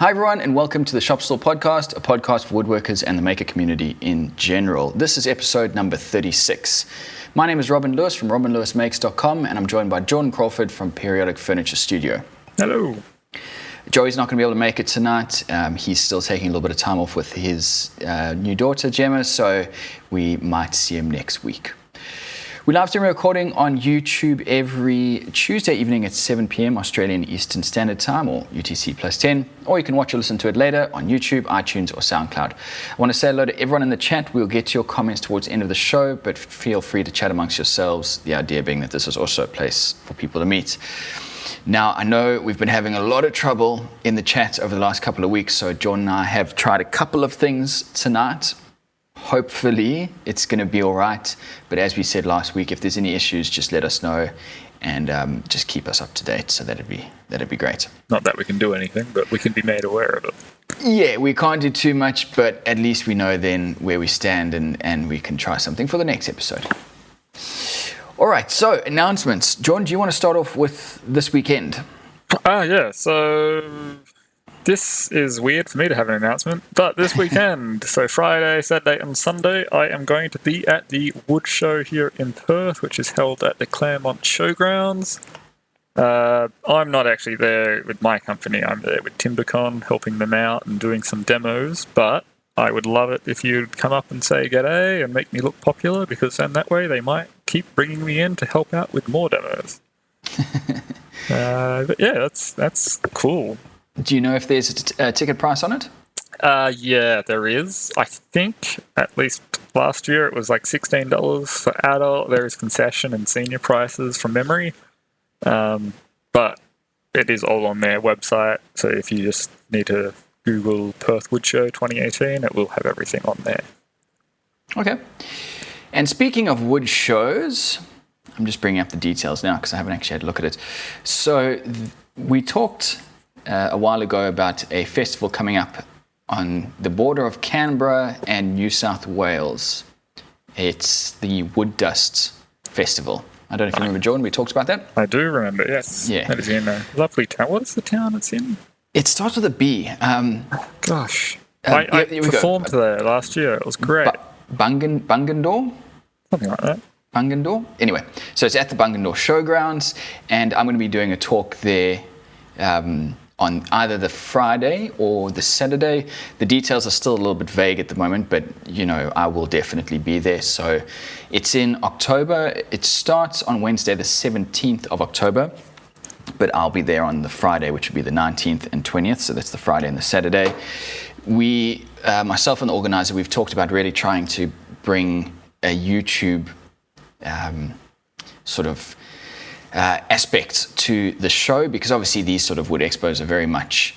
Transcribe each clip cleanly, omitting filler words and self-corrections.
Hi everyone, and welcome to the Stool podcast, a podcast for woodworkers and the maker community in general. This is episode number 36. My name is Robin Lewis from robinlewismakes.com, and I'm joined by Jordan Crawford from Periodic Furniture Studio. Hello. Joey's not going to be able to make it tonight. He's still taking a little bit of time off with his new daughter, Gemma, so we might see him next week. We live stream recording on YouTube every Tuesday evening at 7 p.m. Australian Eastern Standard Time, or UTC plus 10, or you can watch or listen to it later on YouTube, iTunes, or SoundCloud. I want to say hello to everyone in the chat. We'll get to your comments towards the end of the show, but feel free to chat amongst yourselves, the idea being that this is also a place for people to meet. Now, I know we've been having a lot of trouble in the chat over the last couple of weeks, so John and I have tried a couple of things tonight. Hopefully it's going to be all right, but as we said last week, if there's any issues, just let us know and just keep us up to date, so that'd be great. Not that we can do anything, but we can be made aware of it. Yeah, we can't do too much, but at least we know then where we stand and we can try something for the next episode. All right, so announcements. John, do you want to start off with this weekend? Yeah, so this is weird for me to have an announcement, but this weekend, so Friday, Saturday and Sunday, I am going to be at the Wood Show here in Perth, which is held at the Claremont Showgrounds. I'm not actually there with my company, I'm there with TimberCon, helping them out and doing some demos, but I would love it if you'd come up and say g'day and make me look popular, because then that way they might keep bringing me in to help out with more demos. But yeah, that's cool. Do you know if there's a ticket price on it? Yeah, there is. I think at least last year it was like $16 for adult. There is concession and senior prices from memory. But it is all on their website. So if you just need to Google Perth Wood Show 2018, it will have everything on there. Okay. And speaking of wood shows, I'm just bringing up the details now because I haven't actually had a look at it. So we talked a while ago about a festival coming up on the border of Canberra and New South Wales. It's the Wood Dust Festival. I don't know if you remember, Jordan, we talked about that? I do remember, yes. Yeah. That is in a lovely town. What is the town it's in? It starts with a B. Gosh. I performed there last year. It was great. Bungendore? Something like that. Bungendore? Anyway, so it's at the Bungendore Showgrounds, and I'm going to be doing a talk there on either the Friday or the Saturday. The details are still a little bit vague at the moment, but you know, I will definitely be there. So it's in October. It starts on Wednesday, the 17th of October, but I'll be there on the Friday, which would be the 19th and 20th. So that's the Friday and the Saturday. We, myself and the organizer, we've talked about really trying to bring a YouTube aspect to the show, because obviously these sort of wood expos are very much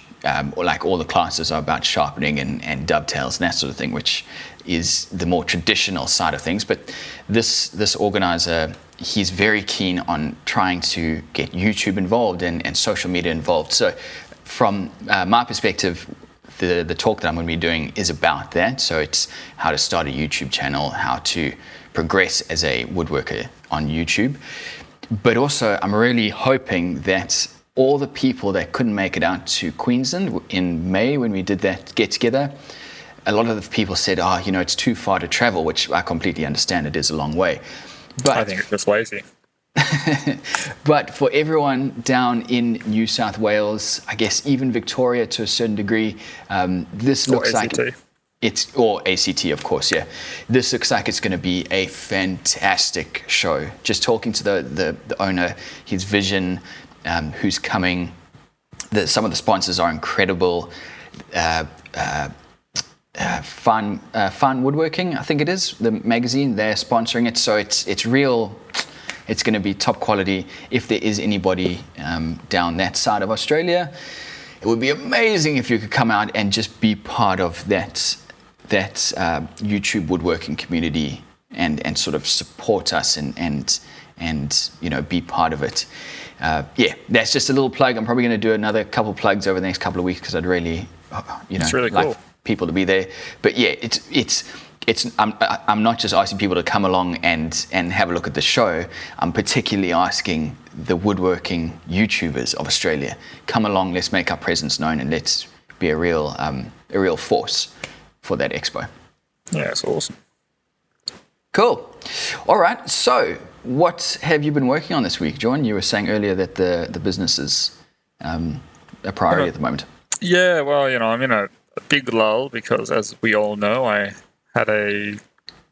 like all the classes are about sharpening and dovetails and that sort of thing, which is the more traditional side of things. But this organizer, he's very keen on trying to get YouTube involved and social media involved. So from my perspective, the talk that I'm going to be doing is about that. So it's how to start a YouTube channel, how to progress as a woodworker on YouTube. But also, I'm really hoping that all the people that couldn't make it out to Queensland in May when we did that get-together, a lot of the people said, it's too far to travel, which I completely understand. It is a long way. But I think it's just lazy. But for everyone down in New South Wales, I guess even Victoria to a certain degree, this looks like... or ACT, of course, yeah. This looks like it's going to be a fantastic show. Just talking to the owner, his vision, who's coming. Some of the sponsors are incredible. Fun Woodworking, I think it is, the magazine, they're sponsoring it. So it's real. It's going to be top quality. If there is anybody down that side of Australia, it would be amazing if you could come out and just be part of that YouTube woodworking community and sort of support us and be part of it. That's just a little plug. I'm probably going to do another couple plugs over the next couple of weeks because I'd really really like cool. people to be there. But yeah, I'm not just asking people to come along and have a look at the show. I'm particularly asking the woodworking YouTubers of Australia, come along, let's make our presence known, and let's be a real force for that expo. Yeah, it's awesome. Cool. All right. So, what have you been working on this week, John? You were saying earlier that the business is a priority at the moment. Yeah, well, I'm in a big lull because, as we all know,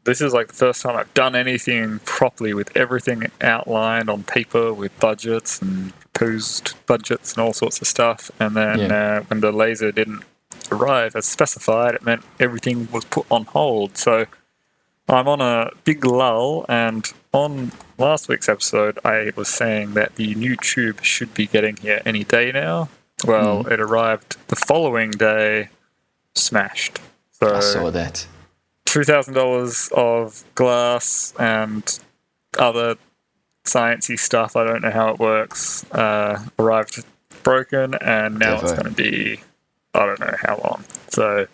this is like the first time I've done anything properly with everything outlined on paper with budgets and proposed budgets and all sorts of stuff. And then when the laser didn't arrive as specified, it meant everything was put on hold. So I'm on a big lull, and on last week's episode, I was saying that the new tube should be getting here any day now. Well, it arrived the following day, smashed. So I saw that. $2,000 of glass and other sciencey stuff, I don't know how it works, arrived broken, and now it's going to be, I don't know how long. So,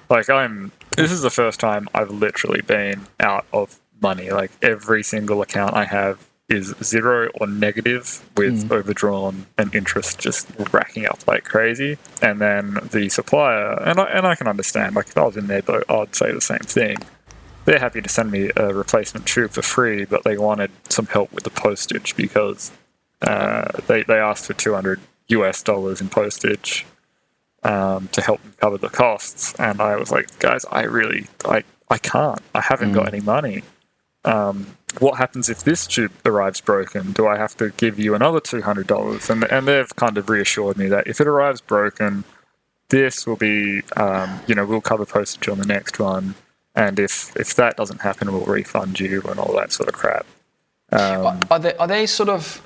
this is the first time I've literally been out of money. Like, every single account I have is zero or negative, with overdrawn and interest just racking up like crazy. And then the supplier, and I can understand, like, if I was in their boat, I'd say the same thing. They're happy to send me a replacement tube for free, but they wanted some help with the postage because they asked for $200 in postage to help them cover the costs. And I was like, guys, I can't. I haven't got any money. What happens if this tube arrives broken? Do I have to give you another $200? And they've kind of reassured me that if it arrives broken, this will be, we'll cover postage on the next one. And if that doesn't happen, we'll refund you and all that sort of crap. Are they sort of,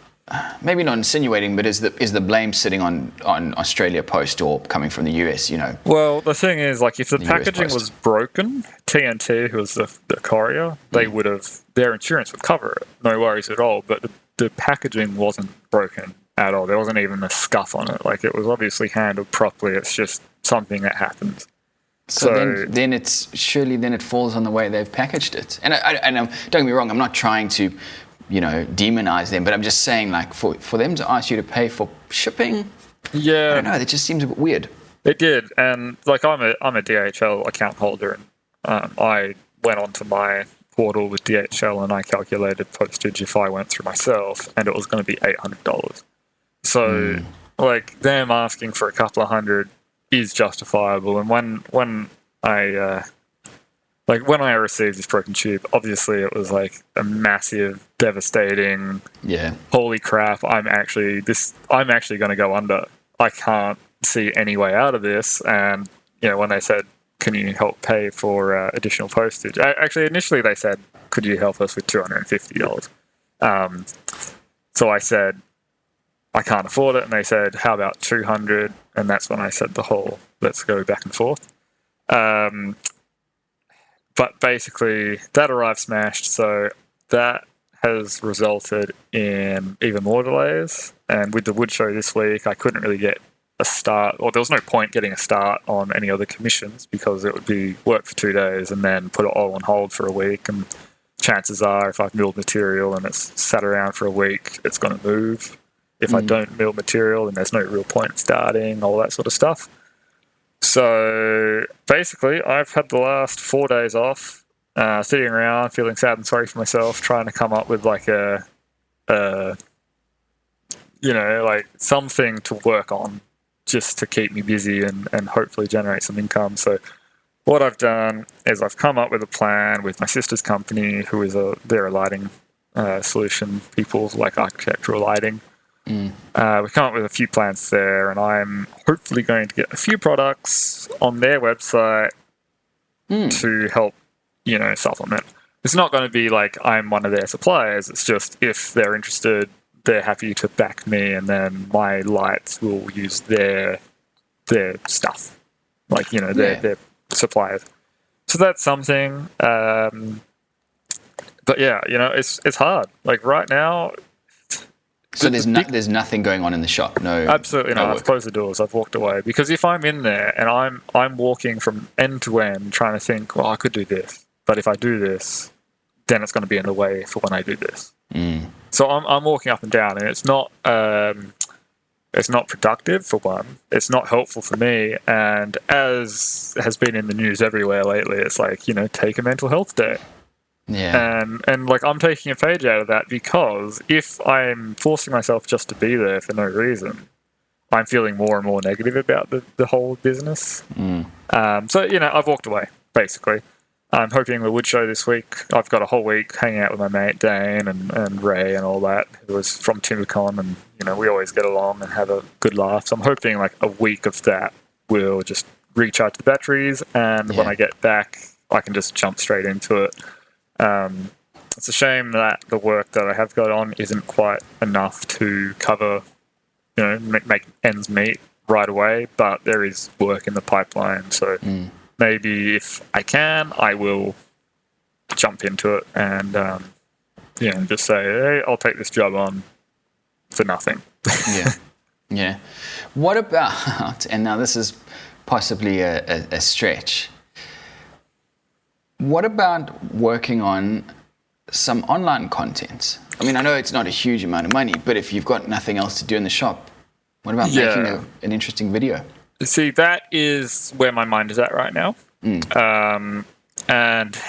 maybe not insinuating, but is the blame sitting on Australia Post or coming from the US, Well, the thing is, like, if the packaging was broken, TNT, who was the courier, their insurance would cover it. No worries at all. But the packaging wasn't broken at all. There wasn't even a scuff on it. Like, it was obviously handled properly. It's just something that happens. So then it falls on the way they've packaged it. And don't get me wrong, I'm not trying to, demonize them, but I'm just saying, like, for them to ask you to pay for shipping, yeah, I don't know, that just seems a bit weird. It did, and like, I'm a DHL account holder, and I went onto my portal with DHL and I calculated postage if I went through myself, and it was going to be $800. So, like, them asking for a couple of hundred is justifiable. And when I received this broken tube, obviously it was like a massive, devastating, holy crap, I'm actually going to go under. I can't see any way out of this. And when they said, can you help pay for additional postage, actually initially they said, could you help us with $250? So I said, I can't afford it. And they said, how about 200? And that's when I said the whole, let's go back and forth. But basically that arrived smashed. So that has resulted in even more delays. And with the wood show this week, I couldn't really get a start, or there was no point getting a start on any other commissions because it would be work for 2 days and then put it all on hold for a week. And chances are, if I've milled material and it's sat around for a week, it's going to move. If I don't mill material, then there's no real point in starting, all that sort of stuff. So basically, I've had the last 4 days off, sitting around, feeling sad and sorry for myself, trying to come up with like something to work on just to keep me busy and hopefully generate some income. So what I've done is I've come up with a plan with my sister's company, who is they're a lighting solution people, like architectural lighting. We've come up with a few plans there, and I'm hopefully going to get a few products on their website to help, supplement. It's not going to be like I'm one of their suppliers. It's just if they're interested, they're happy to back me, and then my lights will use their stuff, like, their suppliers. So that's something. But yeah, it's hard. Like right now. So there's nothing going on in the shop. No, absolutely not. No, I've closed the doors. I've walked away because if I'm in there and I'm walking from end to end trying to think, well, I could do this, but if I do this, then it's going to be in the way for when I do this. So I'm walking up and down, and it's not It's not productive, for one. It's not helpful for me. And as has been in the news everywhere lately, it's like, take a mental health day. Yeah. And like, I'm taking a page out of that, because if I'm forcing myself just to be there for no reason, I'm feeling more and more negative about the whole business. So, I've walked away, basically. I'm hoping the wood show this week. I've got a whole week hanging out with my mate Dane and Ray and all that, who was from TimberCon, and we always get along and have a good laugh. So I'm hoping like a week of that will just recharge the batteries, and when I get back, I can just jump straight into it. It's a shame that the work that I have got on isn't quite enough to cover, make ends meet right away, but there is work in the pipeline. So maybe if I can, I will jump into it and, just say, hey, I'll take this job on for nothing. Yeah. What about, and now this is possibly a stretch, what about working on some online content? I mean, I know it's not a huge amount of money, but if you've got nothing else to do in the shop, what about making an interesting video? See, that is where my mind is at right now. And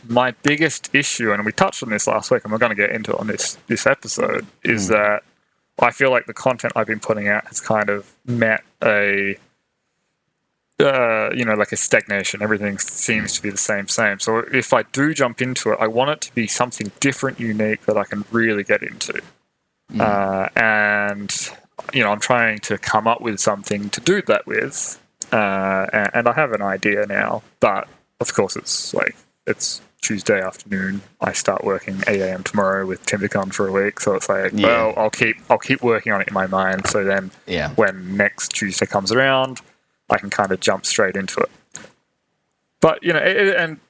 my biggest issue, and we touched on this last week, and we're going to get into it on this episode, is that I feel like the content I've been putting out has kind of met a like a stagnation. Everything seems to be the same. So if I do jump into it, I want it to be something different, unique, that I can really get into. And I'm trying to come up with something to do that with. And I have an idea now, but of course it's Tuesday afternoon. I start working 8 a.m. tomorrow with TimberCon for a week, so it's like, well, I'll keep working on it in my mind. So then, when next Tuesday comes around, I can kind of jump straight into it. But and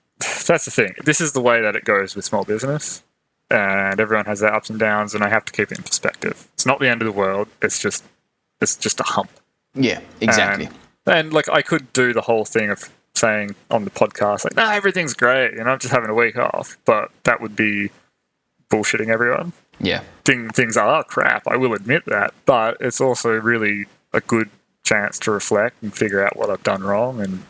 that's the thing. This is the way that it goes with small business, and everyone has their ups and downs, and I have to keep it in perspective. It's not the end of the world. It's just a hump. Yeah, exactly. And like, I could do the whole thing of saying on the podcast, like, no, everything's great, I'm just having a week off, but that would be bullshitting everyone. Yeah. Things are crap, I will admit that, but it's also really a good chance to reflect and figure out what I've done wrong and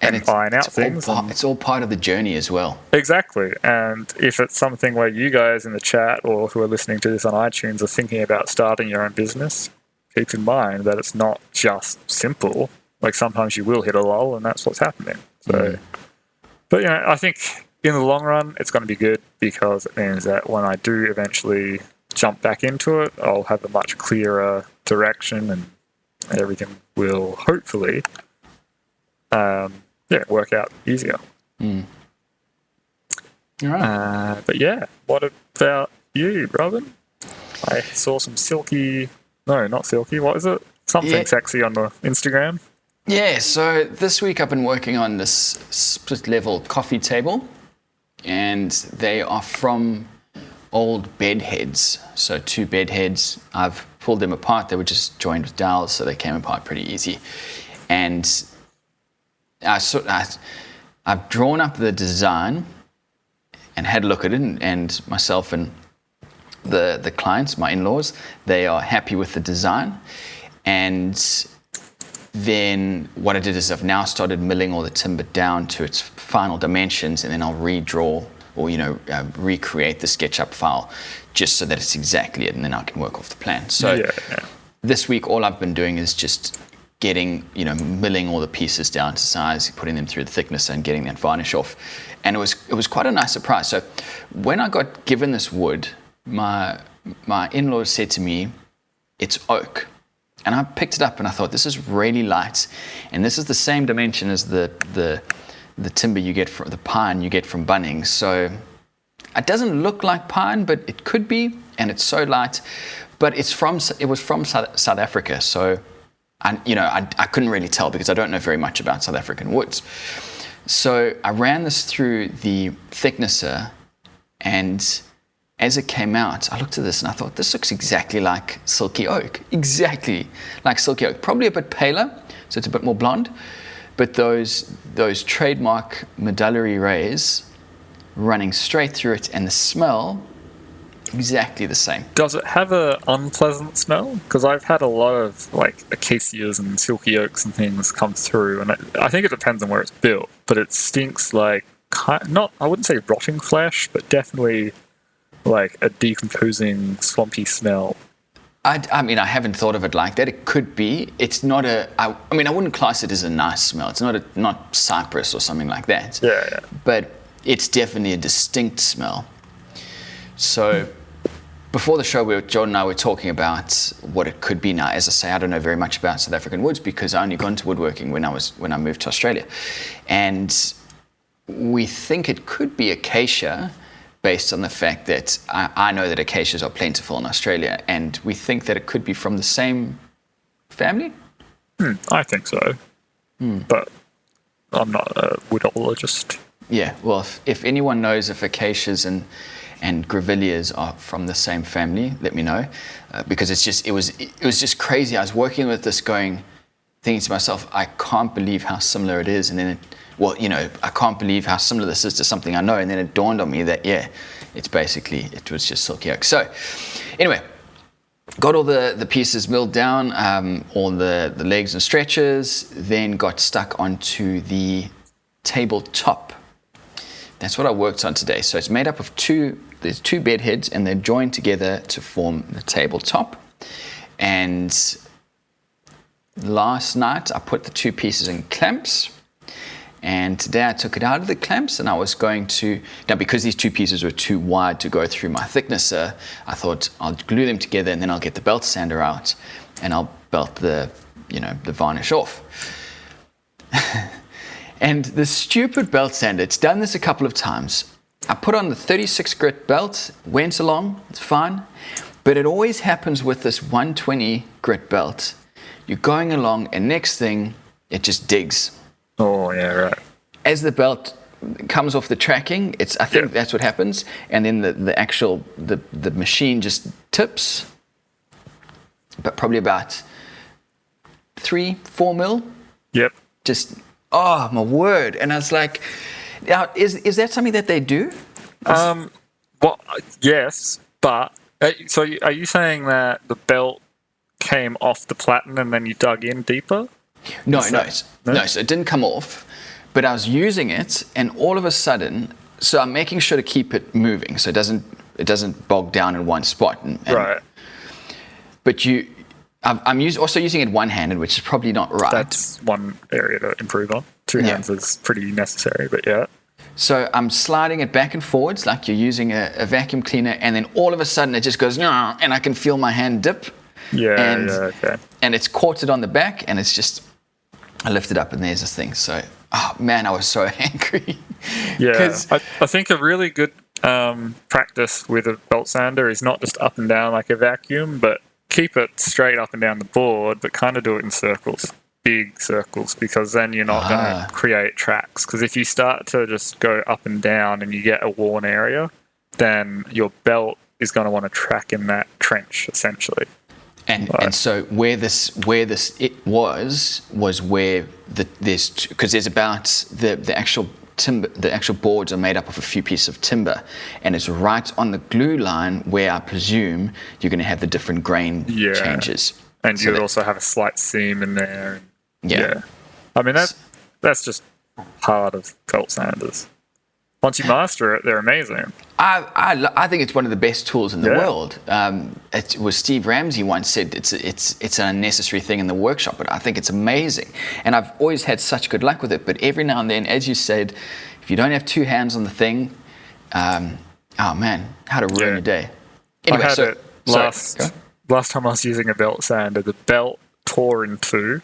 iron out things. It's all part of the journey as well. Exactly. And if it's something where you guys in the chat or who are listening to this on iTunes are thinking about starting your own business, keep in mind that it's not just simple. Like, sometimes you will hit a lull, and that's what's happening. So, but I think in the long run, it's going to be good, because it means that when I do eventually jump back into it, I'll have a much clearer direction, and everything will hopefully, work out easier. All right. But what about you, Robin? I saw some not silky. What is it? Something sexy on the Instagram. Yeah, so this week I've been working on this split level coffee table, and they are from old bed heads. So 2 bed heads, I've pulled them apart. They were just joined with dowels, so they came apart pretty easy. And I've drawn up the design and had a look at it, and myself and the clients, my in-laws, they are happy with the design. And then what I did is I've now started milling all the timber down to its final dimensions, and then I'll redraw or recreate the SketchUp file just so that it's exactly it, and then I can work off the plan. So this week all I've been doing is just getting, milling all the pieces down to size, putting them through the thickness and getting that varnish off. And it was quite a nice surprise. So when I got given this wood, my in-laws said to me, it's oak. And I picked it up and I thought, this is really light. And this is the same dimension as the timber you get from the pine you get from Bunnings. So it doesn't look like pine, but it could be. And it's so light. But it was from South Africa. So I couldn't really tell, because I don't know very much about South African woods. So I ran this through the thicknesser, and as it came out, I looked at this and I thought, this looks exactly like silky oak. Exactly like silky oak. Probably a bit paler, so it's a bit more blonde. But those trademark medullary rays running straight through it, and the smell exactly the same. Does it have an unpleasant smell? Because I've had a lot of like acacias and silky oaks and things come through, and I think it depends on where it's built, but it stinks like not, I wouldn't say rotting flesh, but definitely like a decomposing, swampy smell. I mean, I haven't thought of it like that. It could be. It's not I mean, I wouldn't class it as a nice smell. It's not cypress or something like that. Yeah. But it's definitely a distinct smell. So before the show, John and I were talking about what it could be now. As I say, I don't know very much about South African woods because I only got into woodworking when I moved to Australia. And we think it could be acacia, based on the fact that I know that acacias are plentiful in Australia, and we think that it could be from the same family? I think so. But I'm not a woodologist. Yeah, well, if anyone knows if acacias and grevilleas are from the same family, let me know. Because it was just crazy. I was working with this thinking to myself, I can't believe how similar it is. And then I can't believe how similar this is to something I know. And then it dawned on me that, it was just silky oak. So anyway, got all the pieces milled down, all the legs and stretchers, then got stuck onto the tabletop. That's what I worked on today. So it's made up of there's two bed heads, and they're joined together to form the tabletop. And last night I put the two pieces in clamps. And today I took it out of the clamps, and I was going to, now because these two pieces were too wide to go through my thicknesser, I thought I'll glue them together, and then I'll get the belt sander out and I'll belt the varnish off. And the stupid belt sander, it's done this a couple of times. I put on the 36 grit belt, went along, it's fine, but it always happens with this 120 grit belt. You're going along, and next thing, it just digs. Oh, yeah, right. As the belt comes off the tracking, I think that's what happens, and then the machine just tips, but probably about 3-4 mil. Yep. Just, oh my word! And I was like, now is that something that they do? Well, yes, but so are you saying that the belt came off the platen and then you dug in deeper? No, so it didn't come off, but I was using it, and all of a sudden, so I'm making sure to keep it moving so it doesn't bog down in one spot. Right. But I'm also using it one-handed, which is probably not right. That's one area to improve on. Two hands is pretty necessary, but yeah. So I'm sliding it back and forwards like you're using a vacuum cleaner, and then all of a sudden it just goes, nah, and I can feel my hand dip. Okay. And it's caught it on the back, and it's just, I lift it up, and there's this thing. So, oh man, I was so angry. Yeah, I think a really good practice with a belt sander is not just up and down like a vacuum, but keep it straight up and down the board, but kind of do it in circles, big circles, because then you're not going to create tracks. Because if you start to just go up and down and you get a worn area, then your belt is going to want to track in that trench, essentially. And so where this it was where there's about the actual timber, the actual boards are made up of a few pieces of timber, and it's right on the glue line where I presume you're going to have the different grain changes. And you would also have a slight seam in there. Yeah. I mean, that's just part of belt sanders. Once you master it, they're amazing. I think it's one of the best tools in the world. It was Steve Ramsey once said it's an unnecessary thing in the workshop, but I think it's amazing. And I've always had such good luck with it. But every now and then, as you said, if you don't have two hands on the thing, oh man, how to ruin your day. Anyway, I had it last time I was using a belt sander, the belt tore in two,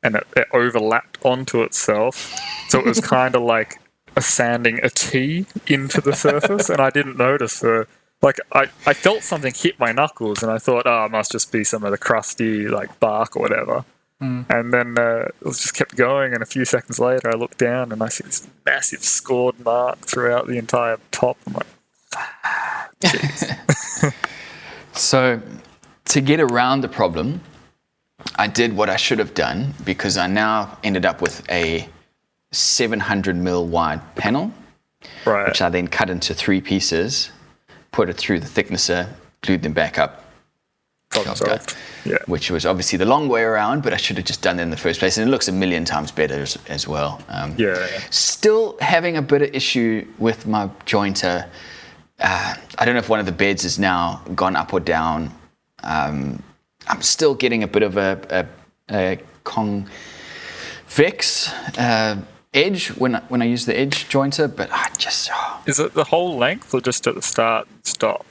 and it overlapped onto itself. So it was kind of like sanding a T into the surface, and I didn't notice. I felt something hit my knuckles, and I thought, it must just be some of the crusty bark or whatever. And then it just kept going, and a few seconds later I looked down and I see this massive scored mark throughout the entire top. I'm like, jeez. So to get around the problem, I did what I should have done, because I now ended up with a 700 mil wide panel, which I then cut into 3 pieces, put it through the thicknesser, glued them back up. Problem solved. Yeah. Which was obviously the long way around, but I should have just done it in the first place. And it looks a million times better as well. Still having a bit of issue with my jointer. I don't know if one of the beds is now gone up or down. I'm still getting a bit of a convex edge when I use the edge jointer, but I just... Is it the whole length or just at the start and stop?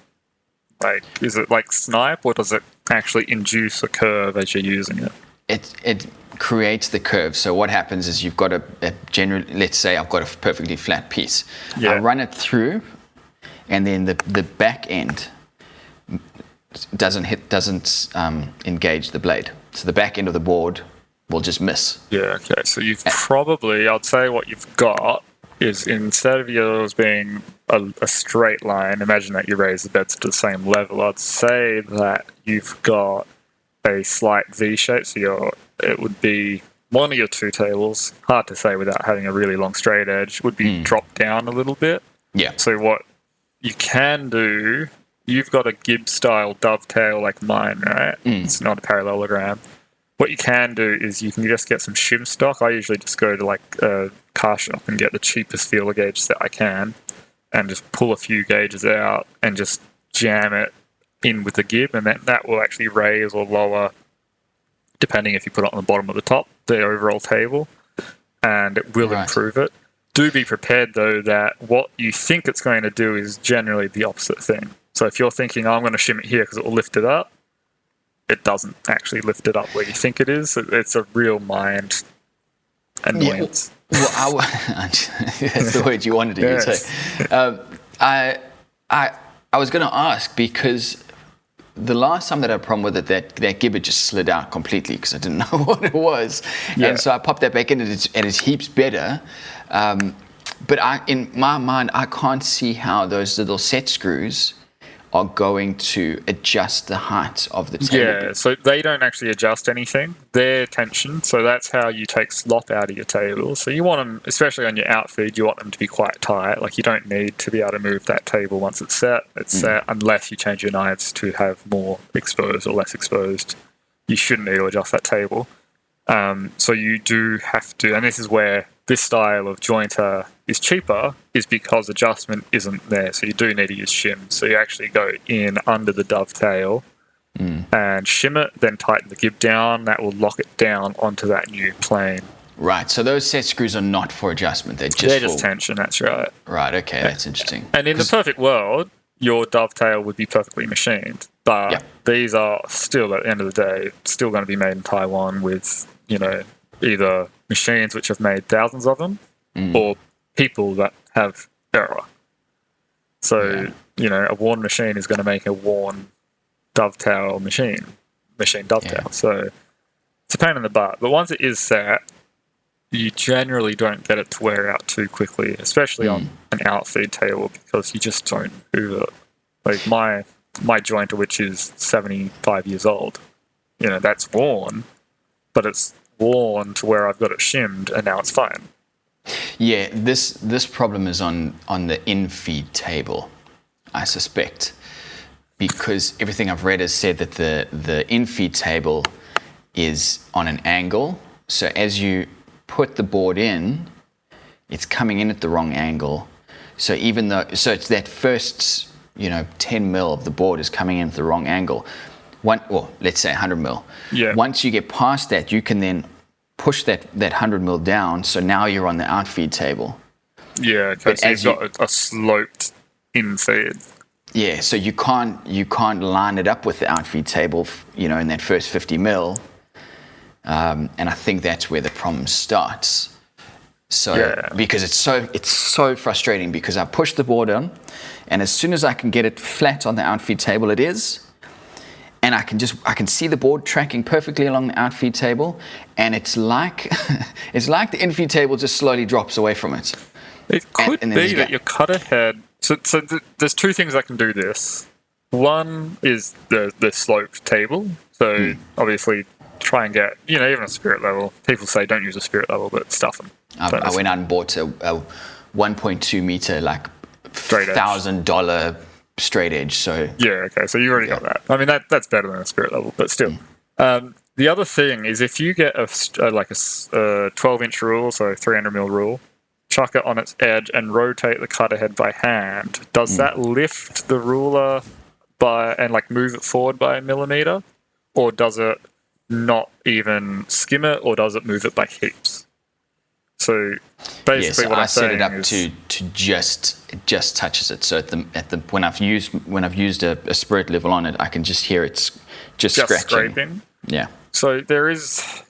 Like, is it like snipe, or does it actually induce a curve as you're using it? It creates the curve. So what happens is you've got a general. Let's say I've got a perfectly flat piece. Yeah. I run it through, and then the back end doesn't engage the blade. So the back end of the board will just miss. Yeah. Okay. So you've probably, I'd say, what you've got is, instead of yours being a straight line, imagine that you raise the beds to the same level. I'd say that you've got a slight V shape. So it would be one of your two tables, hard to say without having a really long straight edge, would be dropped down a little bit. Yeah. So what you can do, you've got a Gibbs style dovetail like mine, right? It's not a parallelogram. What you can do is you can just get some shim stock. I usually just go to like a car shop and get the cheapest feeler gauge that I can, and just pull a few gauges out and just jam it in with the gib, and that will actually raise or lower, depending if you put it on the bottom or the top, the overall table, and it will improve it. Do be prepared, though, that what you think it's going to do is generally the opposite thing. So if you're thinking, I'm going to shim it here because it will lift it up, it doesn't actually lift it up where you think it is. It's a real mind annoyance. Well, that's the word you wanted to use. I was going to ask, because the last time that I had a problem with it, that gibber just slid out completely because I didn't know what it was. Yeah. And so I popped that back in, and it's heaps better. But in my mind, I can't see how those little set screws are going to adjust the height of the table. Yeah, so they don't actually adjust anything. They're tension, so that's how you take slop out of your table. So you want them, especially on your outfeed, you want them to be quite tight. Like, you don't need to be able to move that table once it's set. It's set unless you change your knives to have more exposed or less exposed. You shouldn't need to adjust that table. So you do have to, and this is where this style of jointer is cheaper, is because adjustment isn't there. So you do need to use shim. So you actually go in under the dovetail and shim it, then tighten the gib down. That will lock it down onto that new plane. Right. So those set screws are not for adjustment. They're just tension. That's right. Right. Okay. That's interesting. And in the perfect world, your dovetail would be perfectly machined. But these are still, at the end of the day, still going to be made in Taiwan with, either machines which have made thousands of them or people that have error. So, a worn machine is going to make a worn dovetail machine dovetail. Yeah. So it's a pain in the butt. But once it is set, you generally don't get it to wear out too quickly, especially on an outfeed table, because you just don't move it. Like my jointer, which is 75 years old, that's worn, but it's worn to where I've got it shimmed, and now it's fine. Yeah, this problem is on the in-feed table, I suspect, because everything I've read has said that the in-feed table is on an angle. So as you put the board in, it's coming in at the wrong angle. So it's that first 10 mil of the board is coming in at the wrong angle. Let's say 100 mil. Yeah. Once you get past that, you can then push that 100 mil down. So now you're on the outfeed table. Yeah. Okay. So you've got a sloped infeed. Yeah. So you can't line it up with the outfeed table, in that first 50 mil. And I think that's where the problem starts. So because it's so frustrating, because I push the board on, and as soon as I can get it flat on the outfeed table, it is. And I can see the board tracking perfectly along the outfeed table, and it's like the infeed table just slowly drops away from it. It could be that your cutter head. So there's two things that can do this. One is the sloped table. So obviously try and get even a spirit level. People say don't use a spirit level, but stuff them. I went out and bought a 1.2 meter like straight $1,000 straight edge. So yeah, okay, so you already got that. I mean, that's better than a spirit level, but still. The other thing is if you get a 12-inch rule, so 300 mil rule, chuck it on its edge and rotate the cutter head by hand, does that lift the ruler and like move it forward by a millimeter, or does it not even skim it, or does it move it by heaps? So basically, what I'm saying I set it up to just touches it. So when I've used a spirit level on it, I can just hear it's just scraping. Yeah. So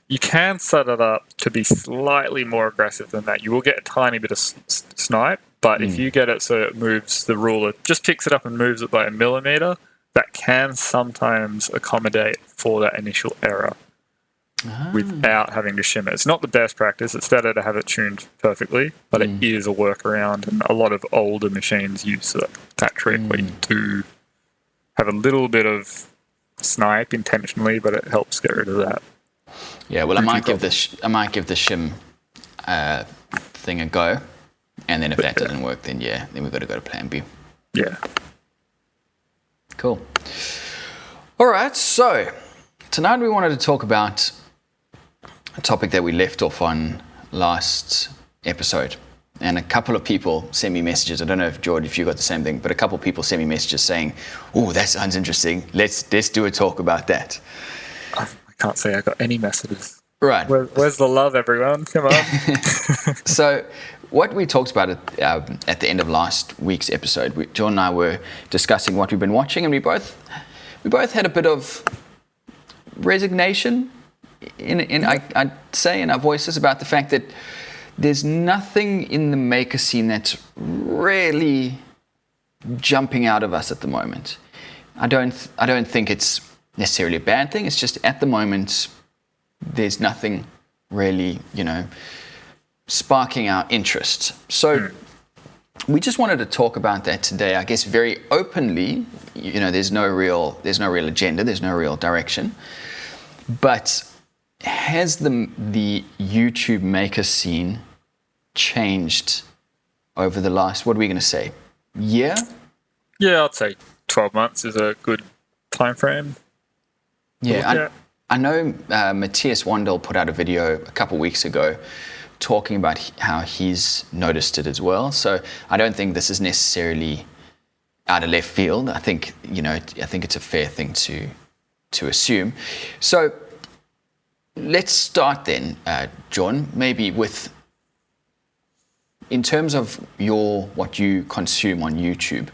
you can set it up to be slightly more aggressive than that. You will get a tiny bit of snipe, but if you get it so it moves the ruler, just picks it up and moves it by a millimeter, that can sometimes accommodate for that initial error without having to shim it. It's not the best practice. It's better to have it tuned perfectly, but it is a workaround, and a lot of older machines use that trick where you do have a little bit of snipe intentionally, but it helps get rid of that. Yeah, well, I might give the shim thing a go, and then if that doesn't work, then we've got to go to plan B. Yeah. Cool. All right, so tonight we wanted to talk about a topic that we left off on last episode, and a couple of people sent me messages. I don't know if George, if you got the same thing, but a couple of people sent me messages saying, "Oh, that sounds interesting. Let's do a talk about that." I can't say I got any messages. Right. Where's the love, everyone? Come on. So, what we talked about at the end of last week's episode, John and I were discussing what we've been watching, and we both had a bit of resignation I'd say in our voices about the fact that there's nothing in the maker scene that's really jumping out of us at the moment. I don't think it's necessarily a bad thing. It's just at the moment there's nothing really, sparking our interest. So we just wanted to talk about that today, I guess very openly. There's no real agenda, there's no real direction. But has the YouTube maker scene changed over the last, what are we going to say, year? Yeah, I'd say 12 months is a good time frame. Yeah, I know Matthias Wandel put out a video a couple of weeks ago talking about how he's noticed it as well. So I don't think this is necessarily out of left field. I think it's a fair thing to assume. So let's start then, John, maybe with, in terms of what you consume on YouTube.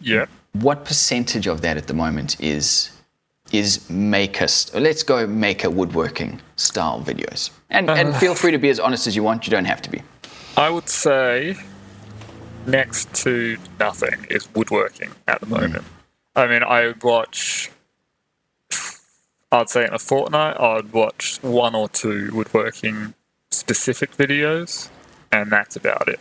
Yeah. What percentage of that at the moment is maker, let's go maker woodworking style videos? And feel free to be as honest as you want. You don't have to be. I would say next to nothing is woodworking at the moment. I mean, I'd say in a fortnight, I'd watch 1 or 2 woodworking specific videos, and that's about it.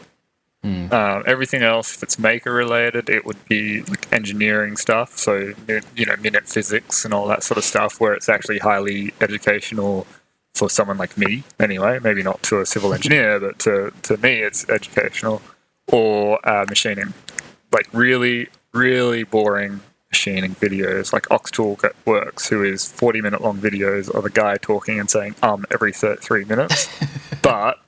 Everything else, if it's maker related, it would be like engineering stuff. So, minute physics and all that sort of stuff, where it's actually highly educational for someone like me, anyway. Maybe not to a civil engineer, but to me, it's educational. Or machining, like really, really boring machining videos, like Oxtool Works, who is 40-minute long videos of a guy talking and saying every 3 minutes. But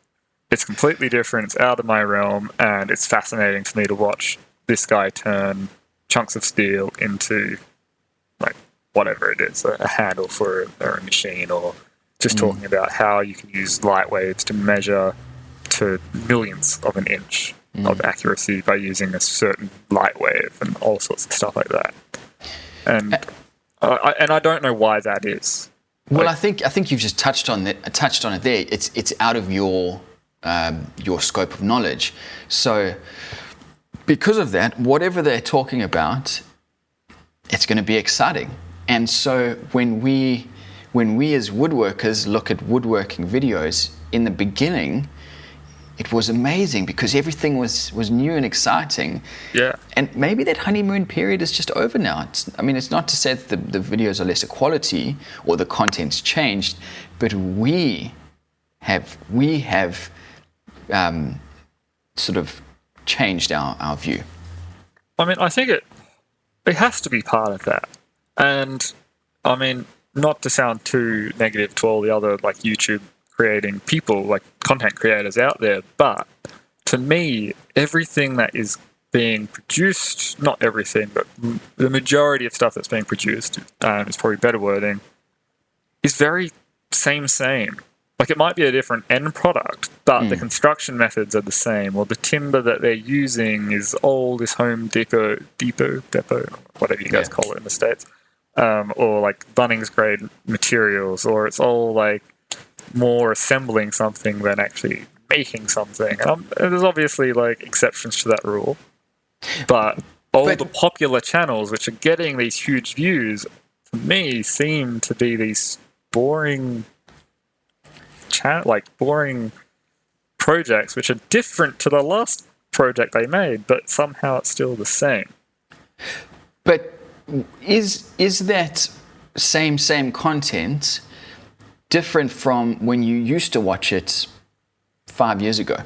it's completely different. It's out of my realm, and it's fascinating to me to watch this guy turn chunks of steel into, like, whatever it is, a handle for a machine, or just talking about how you can use light waves to measure to millionths of an inch of accuracy by using a certain light wave and all sorts of stuff like that. And I don't know why that is. Well, I think you've just touched on it there. It's out of your scope of knowledge. So because of that, whatever they're talking about, it's going to be exciting. And so when we as woodworkers look at woodworking videos, in the beginning, it was amazing because everything was new and exciting. Yeah. And maybe that honeymoon period is just over now. It's not to say that the videos are lesser quality or the content's changed, but we have sort of changed our view. I mean, I think it has to be part of that. And I mean, not to sound too negative to all the other like YouTube creating people, like content creators out there, but to me, everything that is being produced, not everything, but the majority of stuff that's being produced, is probably better wording, is very same. Like, it might be a different end product, but the construction methods are the same, or the timber that they're using is all this Home Depot, whatever you guys call it in the States, or like Bunnings grade materials, or it's all like more assembling something than actually making something. There's obviously like exceptions to that rule, but the popular channels which are getting these huge views, to me, seem to be these boring projects which are different to the last project they made, but somehow it's still the same. But is that same content different from when you used to watch it 5 years ago?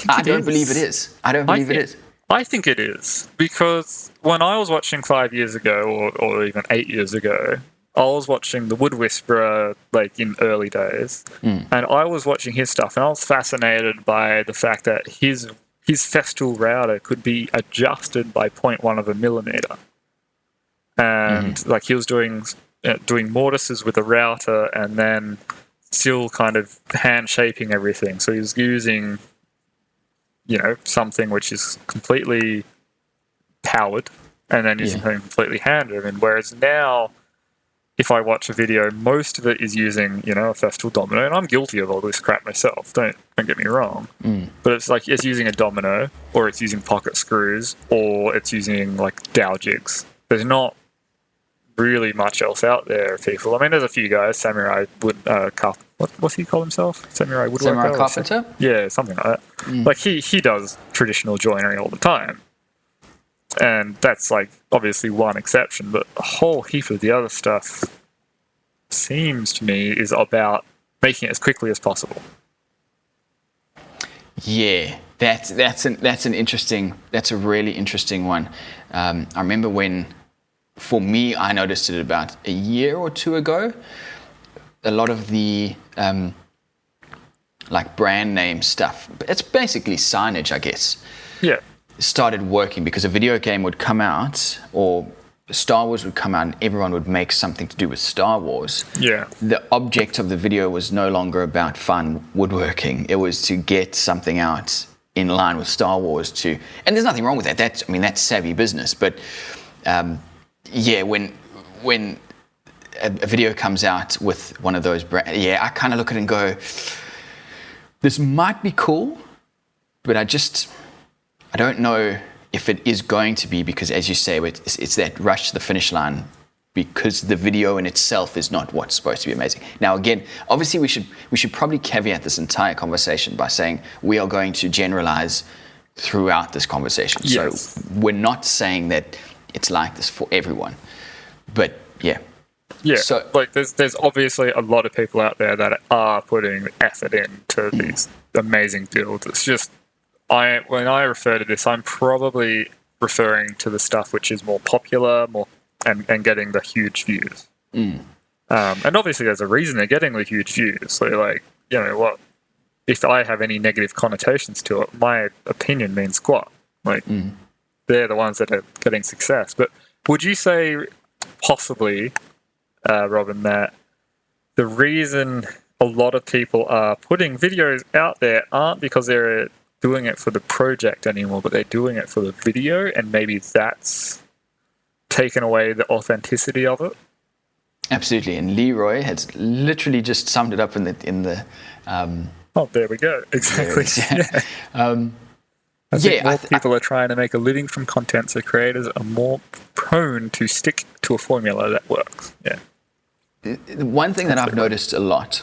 I don't believe it is. I don't believe it is. I think it is, because when I was watching 5 years ago, or even 8 years ago, I was watching The Wood Whisperer, like, in early days, and I was watching his stuff, and I was fascinated by the fact that his Festool router could be adjusted by 0.1 of a millimeter. And, like, he was doing mortises with a router and then still kind of hand-shaping everything. So he was using, something which is completely powered and then using something completely hand-driven, whereas now, if I watch a video, most of it is using, a Festool domino, and I'm guilty of all this crap myself. Don't get me wrong. But it's like it's using a domino, or it's using pocket screws, or it's using like dowel jigs. There's not really much else out there, people. I mean, there's a few guys. Samurai what's he call himself? Samurai woodworker. Samurai carpenter. Yeah, something like that. Like he does traditional joinery all the time. And that's, like, obviously one exception, but a whole heap of the other stuff seems to me is about making it as quickly as possible. Yeah, that's a really interesting one. I remember when, for me, I noticed it about a year or two ago. A lot of the like brand name stuff, it's basically signage, I guess. Yeah. Started working because a video game would come out, or Star Wars would come out, and everyone would make something to do with Star Wars. Yeah. The object of the video was no longer about fun woodworking. It was to get something out in line with Star Wars and there's nothing wrong with that. That's savvy business. But when a video comes out with one of those brands, I kind of look at it and go, this might be cool, but I don't know if it is going to be, because, as you say, it's that rush to the finish line, because the video in itself is not what's supposed to be amazing. Now, again, obviously we should probably caveat this entire conversation by saying we are going to generalize throughout this conversation. Yes. So we're not saying that it's like this for everyone, but yeah. Yeah, so, like there's obviously a lot of people out there that are putting effort into these amazing builds. It's just, when I refer to this, I'm probably referring to the stuff which is more popular, and getting the huge views. And obviously there's a reason they're getting the huge views. So, like, what? If I have any negative connotations to it, my opinion means squat. Like, they're the ones that are getting success. But would you say possibly, Robin, that the reason a lot of people are putting videos out there aren't because they're doing it for the project anymore, but they're doing it for the video, and maybe that's taken away the authenticity of it? Absolutely, and Leroy has literally just summed it up in the. Oh, there we go. Exactly. I think more people are trying to make a living from content, so creators are more prone to stick to a formula that works. Yeah. One thing that I've noticed a lot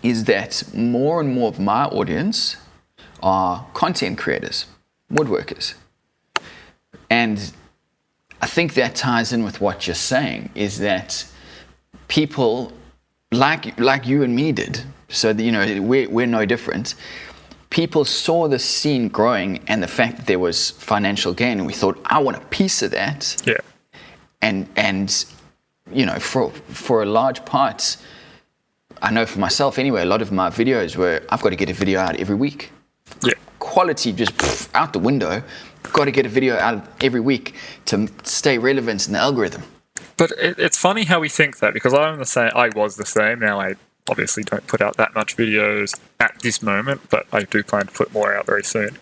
is that more and more of my audience are content creators, woodworkers. And I think that ties in with what you're saying, is that people like you and me did, so that, we're no different. People saw the scene growing and the fact that there was financial gain, and we thought, I want a piece of that. Yeah. and for a large part, I know for myself anyway, a lot of my videos were I've got to get a video out every week. Yeah. Quality just out the window. Got to get a video out every week to stay relevant in the algorithm. But it's funny how we think that, because I'm the same. I was the same. Now I obviously don't put out that much videos at this moment, but I do plan to put more out very soon.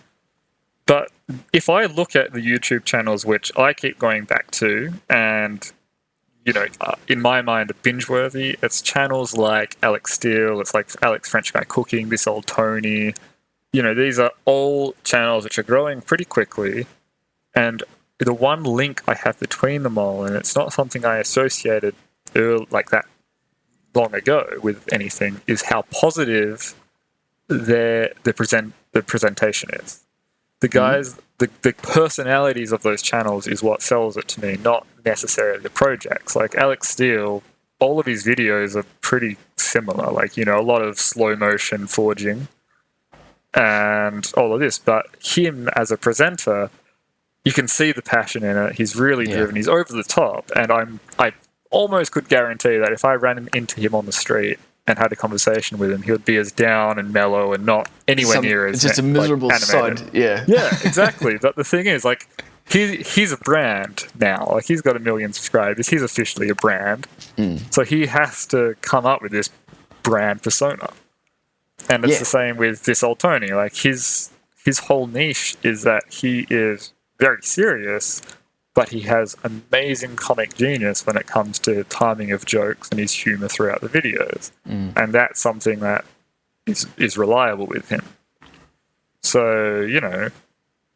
But if I look at the YouTube channels, which I keep going back to, and in my mind, are binge-worthy, it's channels like Alex Steele, it's like Alex French Guy Cooking, This Old Tony. These are all channels which are growing pretty quickly, and the one link I have between them all, and it's not something I associated like that long ago with anything, is how positive the presentation is. The guys, the personalities of those channels is what sells it to me, not necessarily the projects. Like Alex Steele, all of his videos are pretty similar. Like, a lot of slow motion forging and all of this. But him as a presenter, you can see the passion in it. He's really driven. He's over the top. And I almost could guarantee that if I ran into him on the street and had a conversation with him, he would be as down and mellow and not anywhere near as just a miserable animated. sod. Yeah, exactly. But the thing is, like, he's a brand now. Like, he's got 1 million subscribers. He's officially a brand. So he has to come up with this brand persona. And it's the same with This Old Tony. Like, his whole niche is that he is very serious, but he has amazing comic genius when it comes to timing of jokes and his humor throughout the videos. And that's something that is reliable with him. So,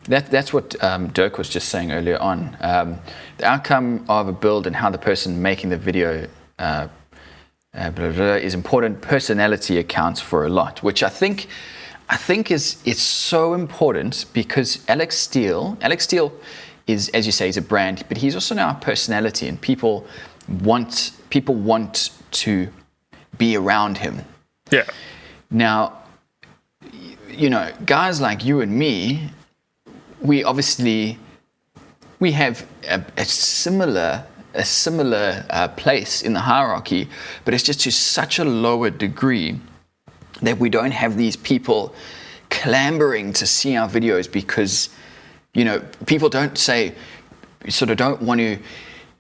That's what Dirk was just saying earlier on. The outcome of a build and how the person making the video is important. Personality accounts for a lot, which I think is so important, because Alex Steele is, as you say, he's a brand, but he's also now a personality, and people want to be around him. Yeah. Now, guys like you and me, we have a similar place in the hierarchy, but it's just to such a lower degree that we don't have these people clambering to see our videos, because people don't want to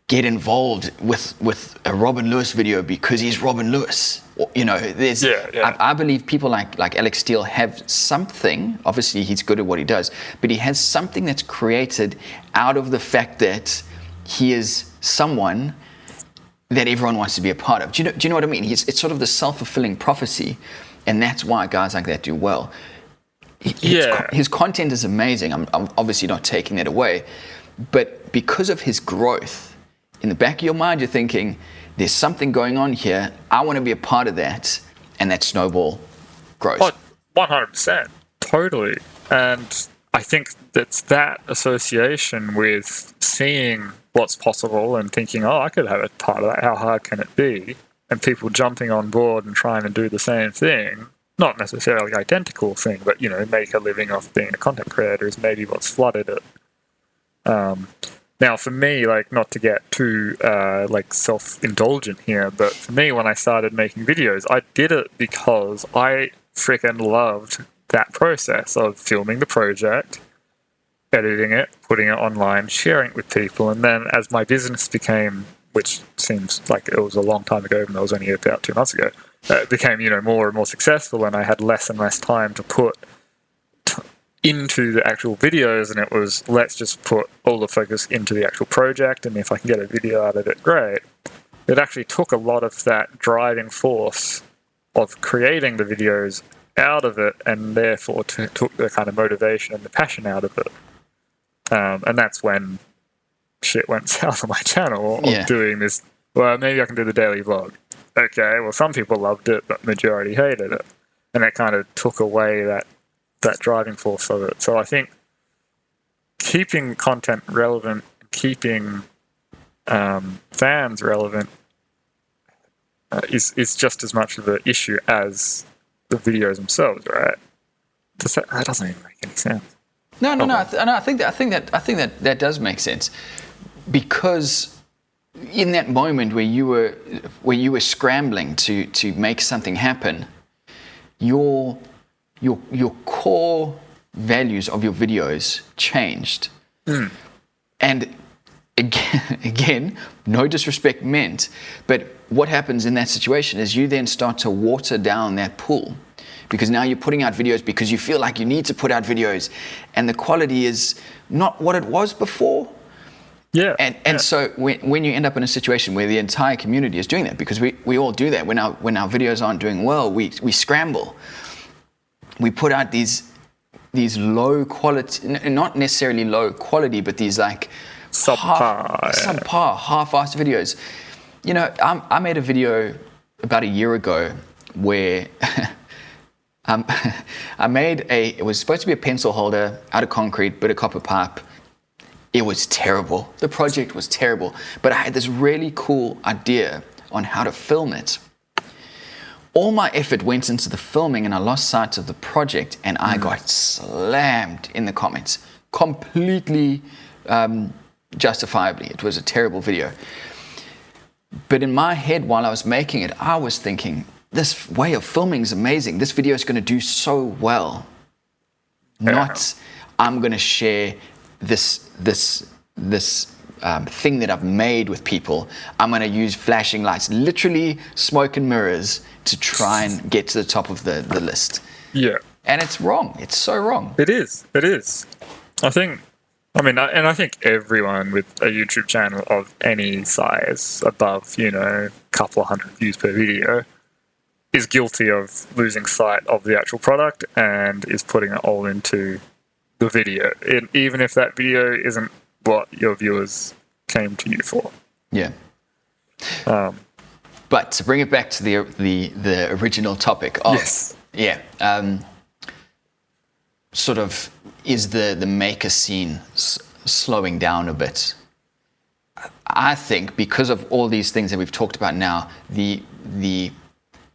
get involved with a Robin Lewis video because he's Robin Lewis. I believe people like Alex Steele have something. Obviously, he's good at what he does, but he has something that's created out of the fact that he is someone that everyone wants to be a part of. Do you know what I mean? It's sort of the self-fulfilling prophecy, and that's why guys like that do well. His content is amazing. I'm obviously not taking that away, but because of his growth, in the back of your mind, you're thinking, there's something going on here. I want to be a part of that, and that snowball grows. Oh, 100%. Totally. And I think that's that association with seeing what's possible and thinking, I could have a part of that. How hard can it be? And people jumping on board and trying to do the same thing. Not necessarily identical thing, but, make a living off being a content creator is maybe what's flooded it. Now, for me, not to get too, self-indulgent here, but for me, when I started making videos, I did it because I freaking loved that process of filming the project, editing it, putting it online, sharing it with people, and then as my business became, which seems like it was a long time ago, and it was only about 2 months ago, it became, more and more successful, and I had less and less time to put into the actual videos, and it was, let's just put all the focus into the actual project, and if I can get a video out of it, great. It actually took a lot of that driving force of creating the videos out of it, and therefore took the kind of motivation and the passion out of it. And that's when shit went south on my channel of doing this. Well, maybe I can do the daily vlog. Okay, well, some people loved it, but majority hated it. And that kind of took away that driving force of it. So I think keeping content relevant, keeping fans relevant is just as much of an issue as the videos themselves, right? That doesn't even make any sense. No. I think that does make sense, because in that moment where you were scrambling to make something happen, your core values of your videos changed. And again, no disrespect meant, but what happens in that situation is you then start to water down that pool, because now you're putting out videos because you feel like you need to put out videos, and the quality is not what it was before. Yeah. And so when you end up in a situation where the entire community is doing that, because we all do that, when our videos aren't doing well, we scramble. We put out these low quality, not necessarily low quality, but these like subpar, half-assed videos. You know, I made a video about a year ago where it was supposed to be a pencil holder out of concrete, bit of copper pipe. It was terrible. The project was terrible, but I had this really cool idea on how to film it. All my effort went into the filming, and I lost sight of the project, and I got slammed in the comments, completely justifiably. It was a terrible video. But in my head, while I was making it, I was thinking, this way of filming is amazing. This video is going to do so well. Not, I'm going to share this thing that I've made with people. I'm going to use flashing lights, literally smoke and mirrors, to try and get to the top of the list. Yeah. And it's wrong. It's so wrong. It is. I think everyone with a YouTube channel of any size, above, a couple of hundred views per video, is guilty of losing sight of the actual product and is putting it all into the video, even if that video isn't what your viewers came to you for. Yeah. But to bring it back to the original topic of, yes. Yeah, sort of, is the maker scene slowing down a bit? I think because of all these things that we've talked about now, the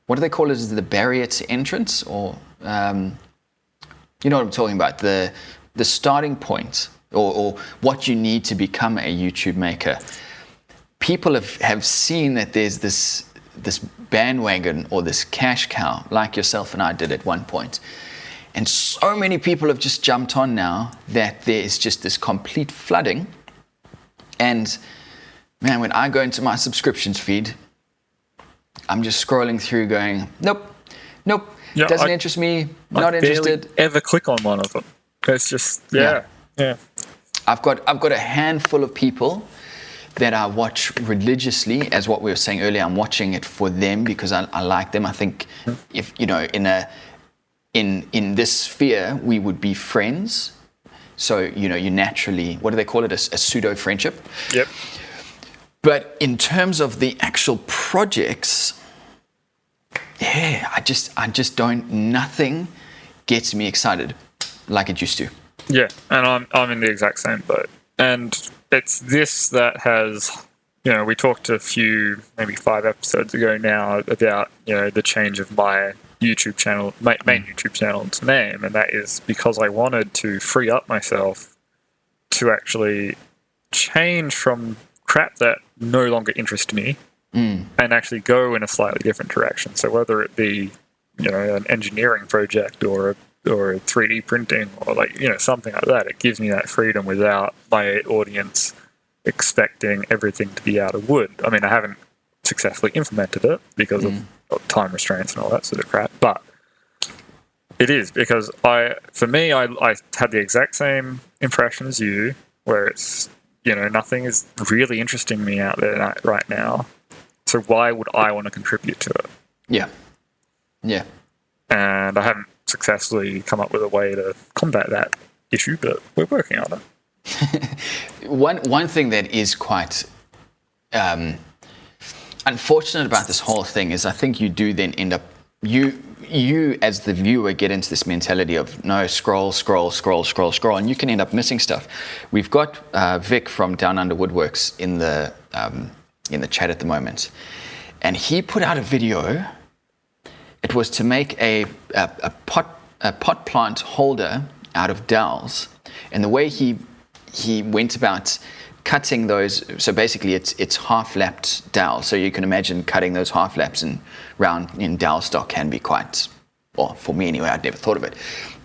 what do they call it? Is it the barrier to entrance, or you know what I'm talking about? The starting point, or what you need to become a YouTube maker. People have seen that there's this bandwagon or this cash cow, like yourself and I did at one point. And so many people have just jumped on now that there's just this complete flooding. And man, when I go into my subscriptions feed, I'm just scrolling through going, nope, yeah, doesn't interest me, not interested. Barely ever click on one of them. It's just, yeah. I've got a handful of people that I watch religiously. As what we were saying earlier, I'm watching it for them because I like them. I think if, in this sphere, we would be friends. So, you naturally, what do they call it? A pseudo friendship. Yep. But in terms of the actual projects, yeah, I just don't, nothing gets me excited like it used to. Yeah, and I'm in the exact same boat. And it's this that has, we talked a few, maybe 5 episodes ago now about, the change of my YouTube channel, main YouTube channel's name, and that is because I wanted to free up myself to actually change from crap that no longer interests me and actually go in a slightly different direction. So whether it be, an engineering project or a 3D printing or something like that, it gives me that freedom without my audience expecting everything to be out of wood. I mean, I haven't successfully implemented it because of time restraints and all that sort of crap, but it is because I had the exact same impression as you, where it's, nothing is really interesting me out there right now. So why would I want to contribute to it? Yeah. And I haven't successfully come up with a way to combat that issue, but we're working on it. One thing that is quite unfortunate about this whole thing is I think you do then end up, you as the viewer get into this mentality of no, scroll, and you can end up missing stuff. We've got Vic from Down Under Woodworks in the chat at the moment, and he put out a video. It was to make a pot plant holder out of dowels, and the way he went about cutting those, so basically it's half-lapped dowel. So you can imagine cutting those half-laps in dowel stock can be quite, well, for me anyway, I'd never thought of it.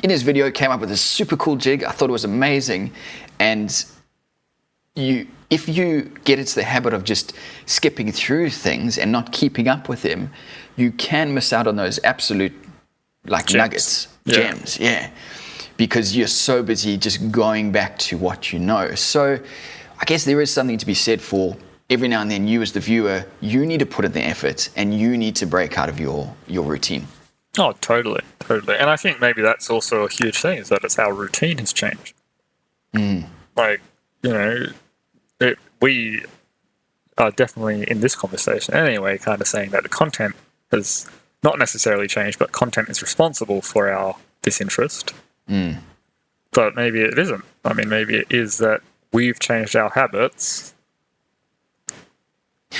In his video, he came up with a super cool jig. I thought it was amazing. And if you get into the habit of just skipping through things and not keeping up with them, you can miss out on those absolute nuggets, gems, because you're so busy just going back to what you know. So I guess there is something to be said for every now and then you as the viewer, you need to put in the effort and you need to break out of your routine. Oh, totally. And I think maybe that's also a huge thing, is that it's our routine has changed. Like, we are definitely in this conversation anyway kind of saying that the content has not necessarily changed, but content is responsible for our disinterest. But maybe it isn't. I mean, maybe it is that we've changed our habits,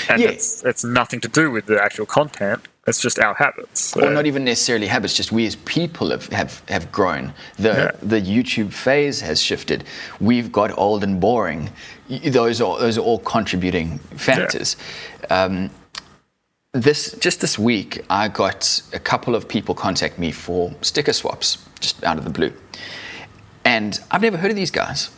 and it's nothing to do with the actual content. It's just our habits. So. Or not even necessarily habits, just we as people have grown. The YouTube phase has shifted. We've got old and boring. Those are all contributing factors. This week, I got a couple of people contact me for sticker swaps, just out of the blue. And I've never heard of these guys.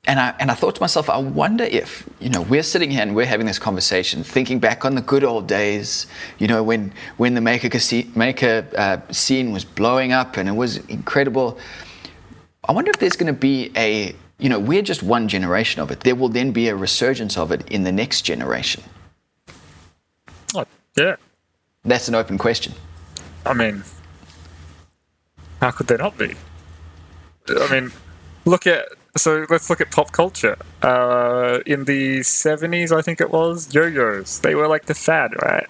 And I thought to myself, I wonder if, we're sitting here and we're having this conversation, thinking back on the good old days, when the maker scene was blowing up and it was incredible. I wonder if there's going to be we're just one generation of it. There will then be a resurgence of it in the next generation. Oh, yeah. That's an open question. I mean, how could there not be? I mean, let's look at pop culture. In the 70s, I think it was, yo-yos. They were like the fad, right?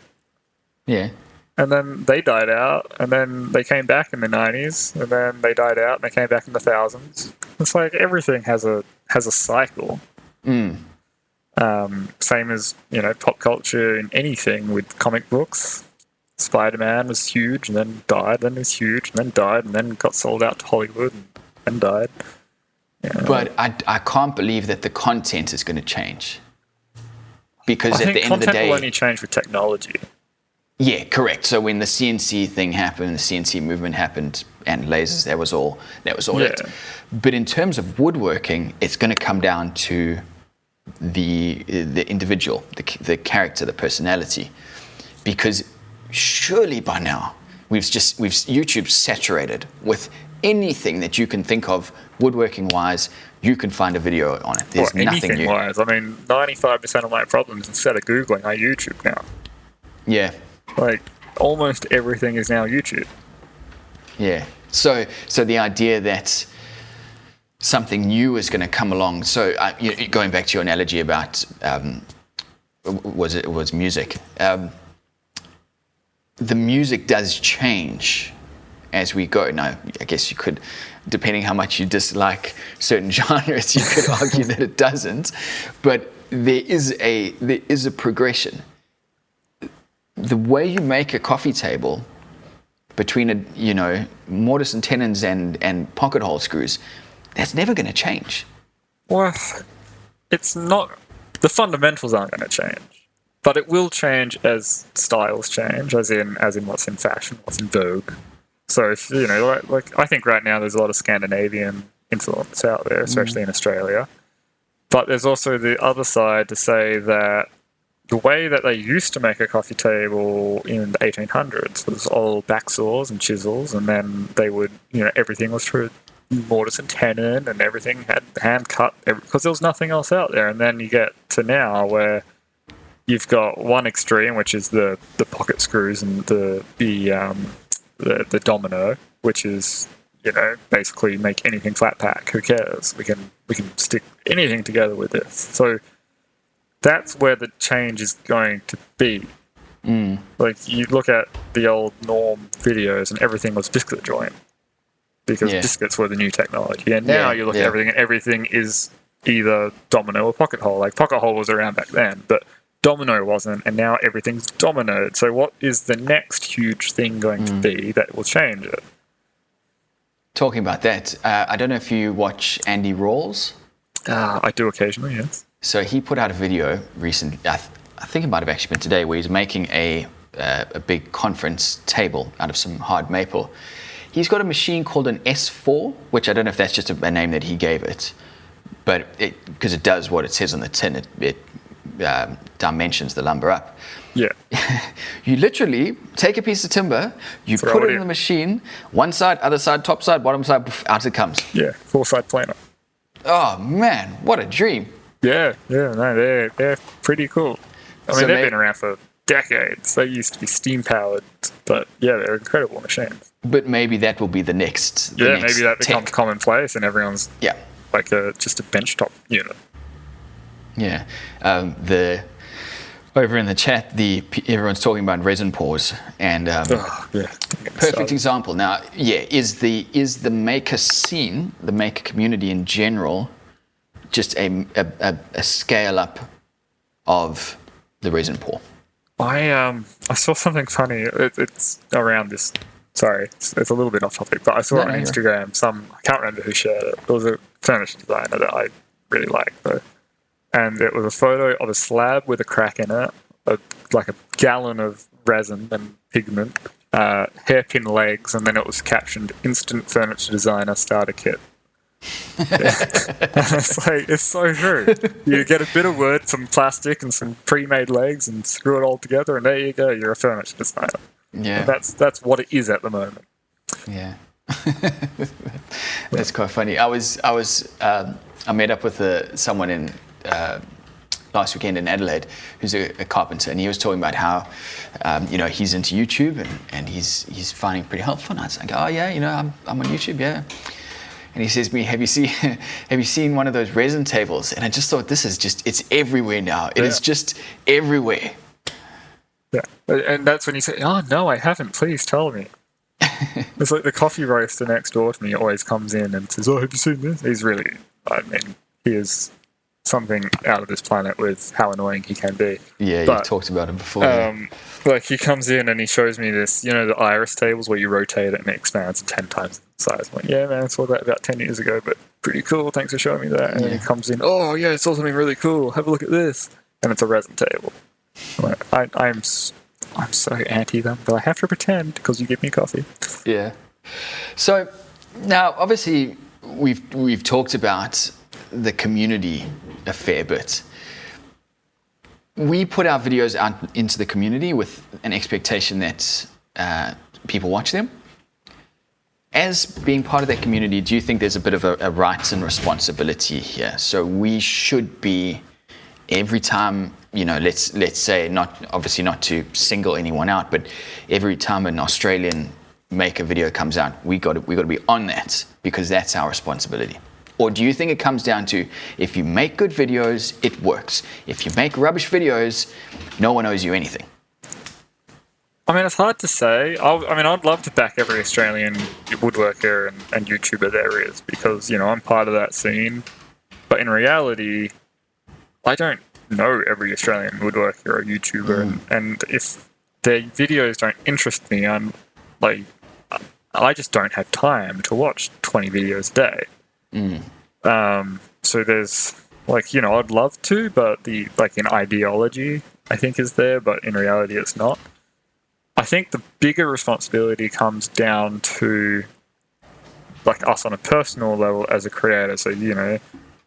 Yeah. And then they died out, and then they came back in the 90s, and then they died out, and they came back in the thousands. It's like everything has a cycle. Same as, pop culture in anything with comic books. Spider-Man was huge, and then died, then was huge, and then died, and then got sold out to Hollywood, and died. But I can't believe that the content is going to change. Because at the end of the day... content will only change with technology. Yeah, correct. So when the CNC thing happened, the CNC movement happened, and lasers, that was all it. But in terms of woodworking, it's going to come down to the individual, the character, the personality. Because surely by now, YouTube's saturated with anything that you can think of woodworking-wise. You can find a video on it. There's nothing new. Anything-wise. I mean, 95% of my problems, instead of Googling, I YouTube now. Yeah. Like, almost everything is now YouTube. Yeah. So the idea that something new is going to come along. So going back to your analogy about was music. The music does change as we go. Now, I guess you could, depending how much you dislike certain genres, you could argue that it doesn't. But there is a progression. The way you make a coffee table between mortise and tenons and pocket hole screws, that's never going to change. Well, it's not. The fundamentals aren't going to change, but it will change as styles change, as in what's in fashion, what's in vogue. So if like I think right now there's a lot of Scandinavian influence out there, especially in Australia. But there's also the other side to say that the way that they used to make a coffee table in the 1800s was all back saws and chisels, and then they would, everything was through mortise and tenon, and everything had hand cut because there was nothing else out there. And then you get to now where you've got one extreme, which is the pocket screws and the domino, which is basically make anything flat pack. Who cares? We can stick anything together with this. So that's where the change is going to be. Like, you look at the old Norm videos and everything was biscuit joint because biscuits were the new technology. And now you look at everything and everything is either domino or pocket hole. Like, pocket hole was around back then, but domino wasn't, and now everything's dominoed. So what is the next huge thing going to be that will change it? Talking about that, I don't know if you watch Andy Rawls. I do occasionally, yes. So he put out a video recently, I think it might have actually been today, where he's making a big conference table out of some hard maple. He's got a machine called an S4, which I don't know if that's just a name that he gave it, but because it does what it says on the tin, it dimensions the lumber up. Yeah. You literally take a piece of timber, you put it in the machine, one side, other side, top side, bottom side, out it comes. Yeah, four-side planer. Oh man, what a dream. Yeah, no, they're pretty cool. I mean, they've been around for decades. They used to be steam-powered, but yeah, they're incredible machines. But maybe that will be the next maybe that becomes commonplace and everyone's like just a benchtop unit. Yeah. Over in the chat, everyone's talking about resin pours, and perfect example. Now, is the maker scene, the maker community in general, just a scale up of the resin pour? I saw something funny. It's around this. Sorry, it's a little bit off topic, but I saw on Instagram I can't remember who shared it. It was a furniture designer that I really like though. And it was a photo of a slab with a crack in it, like a gallon of resin and pigment, hairpin legs, and then it was captioned "Instant Furniture Designer Starter Kit." It's so true. You get a bit of wood, some plastic, and some pre-made legs, and screw it all together, and there you go. You're a furniture designer. Yeah, and that's what it is at the moment. Yeah, that's quite funny. I met up with someone in last weekend in Adelaide who's a carpenter, and he was talking about how he's into YouTube and he's finding it pretty helpful. And I was like, oh yeah, I'm on YouTube, yeah. And he says to me, have you seen one of those resin tables? And I just thought, it's everywhere now. It is just everywhere. Yeah, and that's when you say, oh no, I haven't, please tell me. It's like the coffee roaster next door to me always comes in and says, oh, have you seen this? He is something out of this planet with how annoying he can be. Yeah, you've talked about him before. Like he comes in and he shows me this, the iris tables where you rotate it and it expands 10 times the size. I'm like, yeah, man, I saw that about 10 years ago, but pretty cool. Thanks for showing me that. And then he comes in, oh yeah, I saw something really cool. Have a look at this. And it's a resin table. I'm so anti them, but I have to pretend because you give me coffee. Yeah. So now, obviously, we've talked about the community a fair bit. We put our videos out into the community with an expectation that people watch them. As being part of that community, do you think there's a bit of a rights and responsibility here? So we should be, every time, let's say, not to single anyone out, but every time an Australian maker video comes out, we got to be on that because that's our responsibility. Or do you think it comes down to, if you make good videos, it works? If you make rubbish videos, no one owes you anything? I mean, it's hard to say. I'd love to back every Australian woodworker and YouTuber there is because, I'm part of that scene. But in reality, I don't know every Australian woodworker or YouTuber. And if their videos don't interest me, I just don't have time to watch 20 videos a day. So there's I'd love to, but an ideology I think is there, but in reality it's not. I think the bigger responsibility comes down to us on a personal level as a creator. So,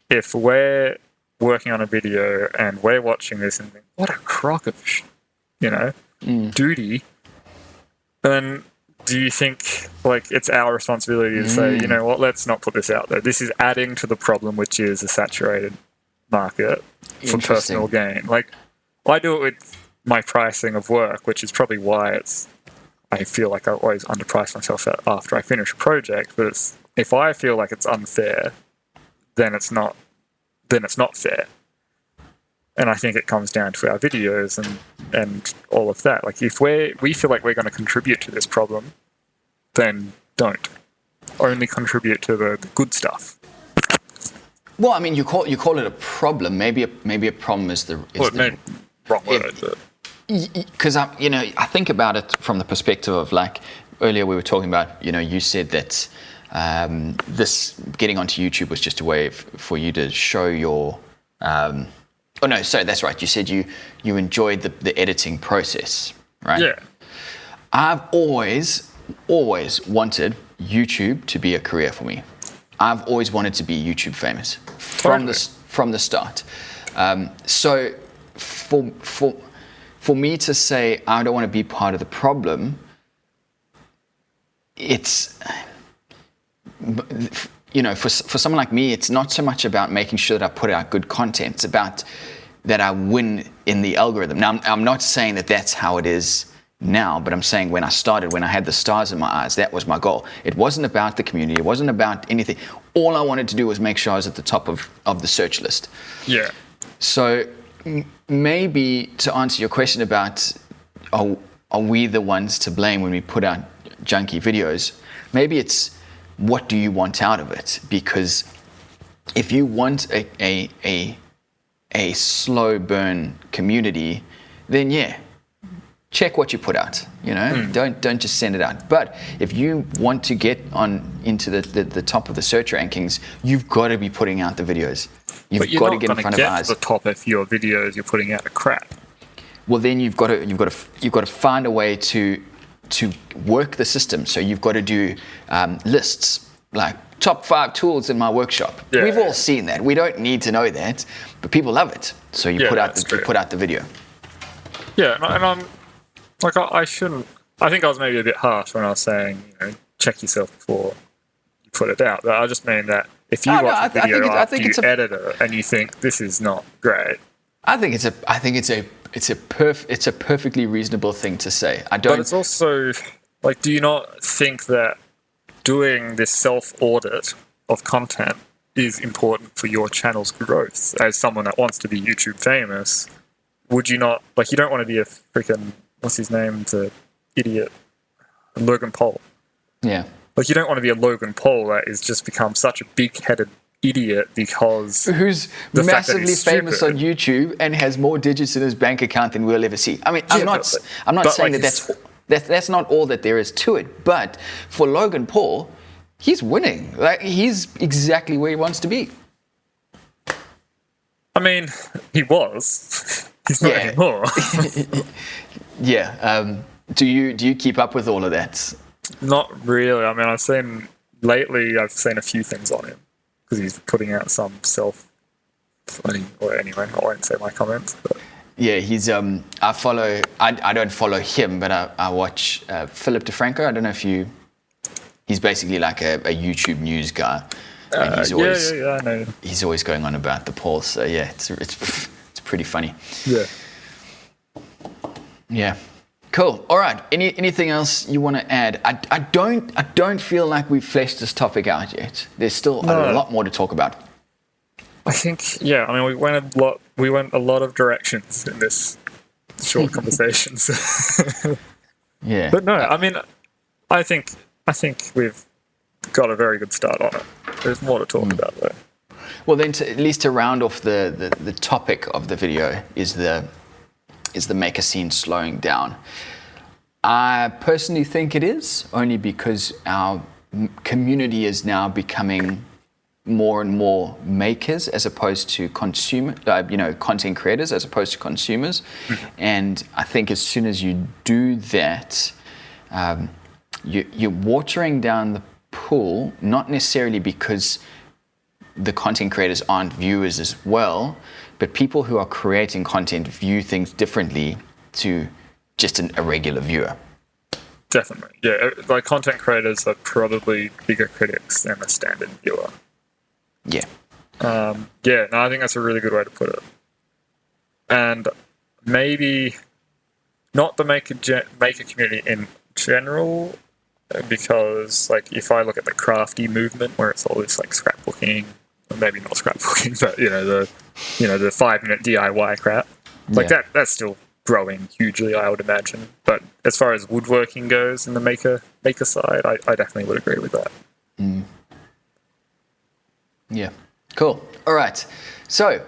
if we're working on a video and we're watching this and think, what a crock of duty, then do you think it's our responsibility to say, let's not put this out there. This is adding to the problem, which is a saturated market for personal gain. I do it with my pricing of work, which is probably why I feel like I always underprice myself after I finish a project. But if I feel like it's unfair, then it's not fair. And I think it comes down to our videos and all of that. If we feel like we're going to contribute to this problem, then don't. Only contribute to the good stuff. Well, I mean, you call it a problem. Maybe a problem is the wrong word. Because I think about it from the perspective of earlier we were talking about. You said that This getting onto YouTube was just a way for you to show your. Oh no, so that's right. You said you enjoyed the editing process, right? Yeah. I've always wanted YouTube to be a career for me. I've always wanted to be YouTube famous from the start. So for me to say I don't want to be part of the problem, it's, you know, for someone like me, it's not so much about making sure that I put out good content. It's about that I win in the algorithm. Now, I'm not saying that that's how it is now, but I'm saying when I started, when I had the stars in my eyes, that was my goal. It wasn't about the community. It wasn't about anything. All I wanted to do was make sure I was at the top of the search list. Yeah. So maybe to answer your question about are we the ones to blame when we put out junky videos, maybe it's what do you want out of it? Because if you want a slow burn community, then yeah, check what you put out. You know, don't just send it out. But if you want to get into the top of the search rankings, you've got to be putting out the videos. You've got to get in front of eyes. But you're not going to get to the top if your videos you're putting out are crap. Well, then you've got to find a way to work the system. So you've got to do lists like top 5 tools in my workshop. Yeah, We've all seen that. We don't need to know that, but people love it. So you put out the video. Yeah, and I'm like I shouldn't. I think I was maybe a bit harsh when I was saying, you know, check yourself before you put it out. But I just mean that if you watch a video after you edit it and you think this is not great, I think it's a perfectly reasonable thing to say. But it's also like, do you not think that doing this self-audit of content is important for your channel's growth as someone that wants to be YouTube famous? Would you not, like, you don't want to be a freaking, what's his name, the idiot, Logan Paul. Yeah. Like, you don't want to be a Logan Paul that is just become such a big-headed idiot because who's massively famous on YouTube and has more digits in his bank account than we'll ever see. I mean, I'm not saying like that's not all that there is to it, but for Logan Paul, he's winning. Like, he's exactly where he wants to be. I mean, he was. He's not anymore. Yeah. Do you keep up with all of that? Not really. I mean, I've seen a few things on him because he's putting out some anyway, I won't say my comments. But. Yeah, he's. I don't follow him, but I watch Philip DeFranco. I don't know if you. He's basically like a YouTube news guy. And he's always, I know. He's always going on about the Paul. So yeah, it's pretty funny. Yeah. Yeah. Cool. All right. Anything else you want to add? I don't feel like we've fleshed this topic out yet. There's still a lot more to talk about. I think, yeah. I mean, we went a lot of directions in this short conversation. Yeah. But no, I mean, I think we've got a very good start on it. There's more to talk about though. Well, then, at least to round off the topic of the video is the maker scene slowing down. I personally think it is, only because our community is now becoming more and more makers as opposed to content creators as opposed to consumers. Mm-hmm. And I think as soon as you do that, you're watering down the pool, not necessarily because the content creators aren't viewers as well, but people who are creating content view things differently to just a regular viewer. Definitely. Yeah, like content creators are probably bigger critics than a standard viewer. Yeah. I think that's a really good way to put it. And maybe not the maker community in general, because like if I look at the crafty movement where it's all this like scrapbooking, or maybe not scrapbooking, but the 5-minute DIY crap, like that's still growing hugely, I would imagine. But as far as woodworking goes in the maker side, I definitely would agree with that. Mm. Yeah, cool. All right. So,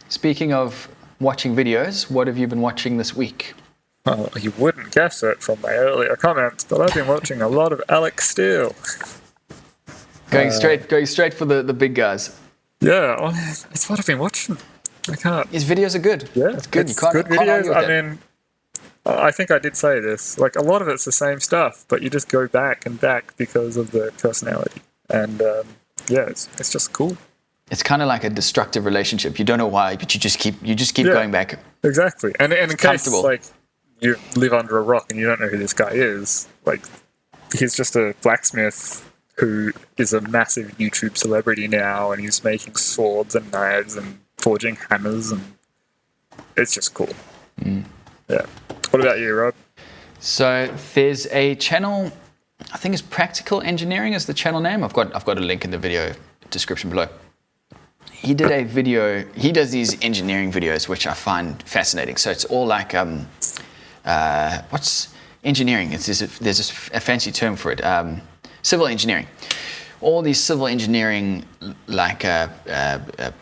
speaking of watching videos, what have you been watching this week? Well, you wouldn't guess it from my earlier comments, but I've been watching a lot of Alex Steele. Going straight for the big guys. Yeah, that's what I've been watching. I can't. His videos are good. Yeah, it's good. It's You can't, good can't argue videos. with I that. mean, I think I did say this. Like, a lot of it's the same stuff, but you just go back and back because of the personality. And yeah, it's just cool. It's kind of like a destructive relationship. You don't know why, but you just keep Yeah. going back. Exactly. And in case Comfortable. like you live under a rock and you don't know who this guy is, like, he's just a blacksmith who is a massive YouTube celebrity now, and he's making swords and knives and forging hammers, and it's just cool. Yeah. What about you, Rob? So there's a channel, I think it's Practical Engineering is the channel name. I've got a link in the video description below. He did a video. He does these engineering videos, which I find fascinating. So it's all like what's engineering? There's a fancy term for it. Civil engineering. All these civil engineering, like the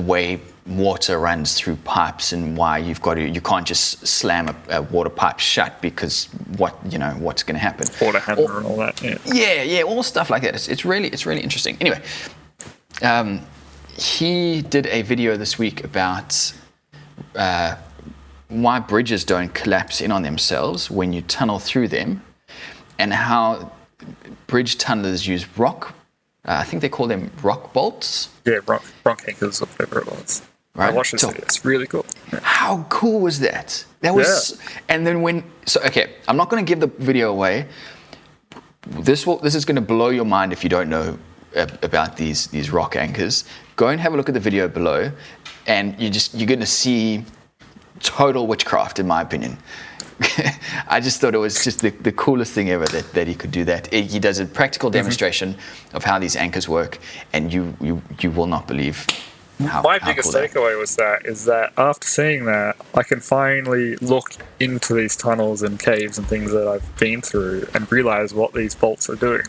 way water runs through pipes and why you can't just slam a water pipe shut because what's going to happen. Water hammer and all that. Yeah, all stuff like that. It's really interesting. Anyway, he did a video this week about why bridges don't collapse in on themselves when you tunnel through them, and how bridge tunnelers use rock. I think they call them rock bolts. Yeah, rock anchors or whatever it was. Right. I watched this video. It's really cool. Yeah. How cool was that? That was, and then okay, I'm not going to give the video away. This is going to blow your mind if you don't know about these rock anchors. Go and have a look at the video below, and you're going to see total witchcraft, in my opinion. I just thought it was just the coolest thing ever that he could do that. He does a practical demonstration of how these anchors work, and you will not believe how My biggest cool takeaway is that after seeing that, I can finally look into these tunnels and caves and things that I've been through and realize what these bolts are doing.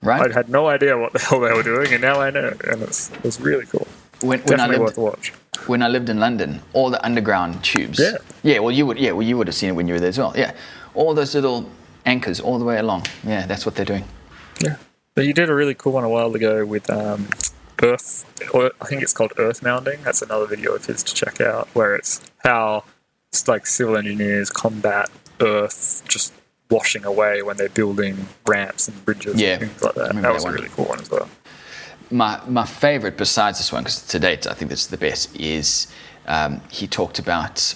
right? I had no idea what the hell they were doing, and now I know, and it's really cool. Definitely worth a watch. When I lived in London, all the underground tubes. Yeah. Well, you would have seen it when you were there as well. Yeah. All those little anchors all the way along. Yeah, that's what they're doing. Yeah. But you did a really cool one a while ago with Earth, or I think it's called Earth Mounding. That's another video of his to check out, where it's how like civil engineers combat Earth just washing away when they're building ramps and bridges and things like that. That was a really cool one as well. My favorite, besides this one, because to date I think this is the best, is he talked about,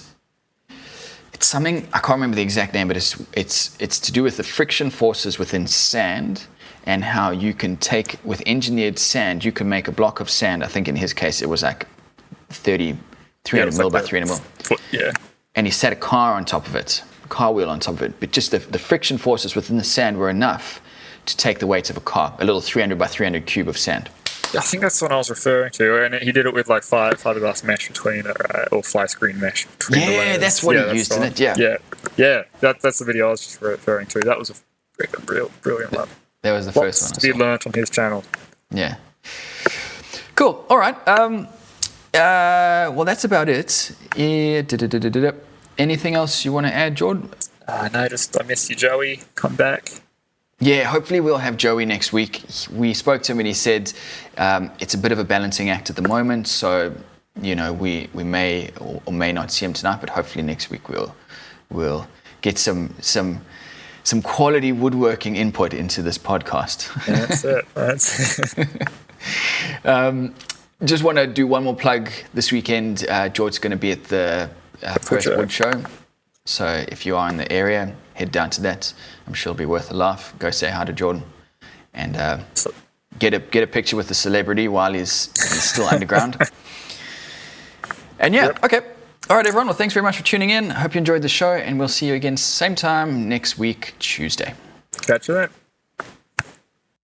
it's something, I can't remember the exact name, but it's to do with the friction forces within sand, and how you can take, with engineered sand, you can make a block of sand. I think in his case it was like 300 mil by 300 mil. Yeah. And he set a car on top of it, a car wheel on top of it, but just the friction forces within the sand were enough to take the weight of a car, a little 300 by 300 cube of sand. I think that's what I was referring to, and he did it with like fiberglass mesh between or fly screen mesh between the layers. That's what he used in it. Yeah. That's the video I was just referring to. That was a freaking brilliant one. That was the first one. To be learnt on his channel. Yeah. Cool. All right. Well, that's about it. Anything else you want to add, Jordan? No, just I miss you, Joey. Come back. Yeah, hopefully we'll have Joey next week. We spoke to him and he said it's a bit of a balancing act at the moment, so we may or may not see him tonight, but hopefully next week we'll get some quality woodworking input into this podcast. That's it. Just want to do one more plug this weekend. George's going to be at the Perth Wood Show. So if you are in the area, head down to that. I'm sure it'll be worth a laugh. Go say hi to Jordan and get a picture with the celebrity while he's still underground. And okay. All right, everyone. Well, thanks very much for tuning in. I hope you enjoyed the show, and we'll see you again same time next week, Tuesday. Catch you then.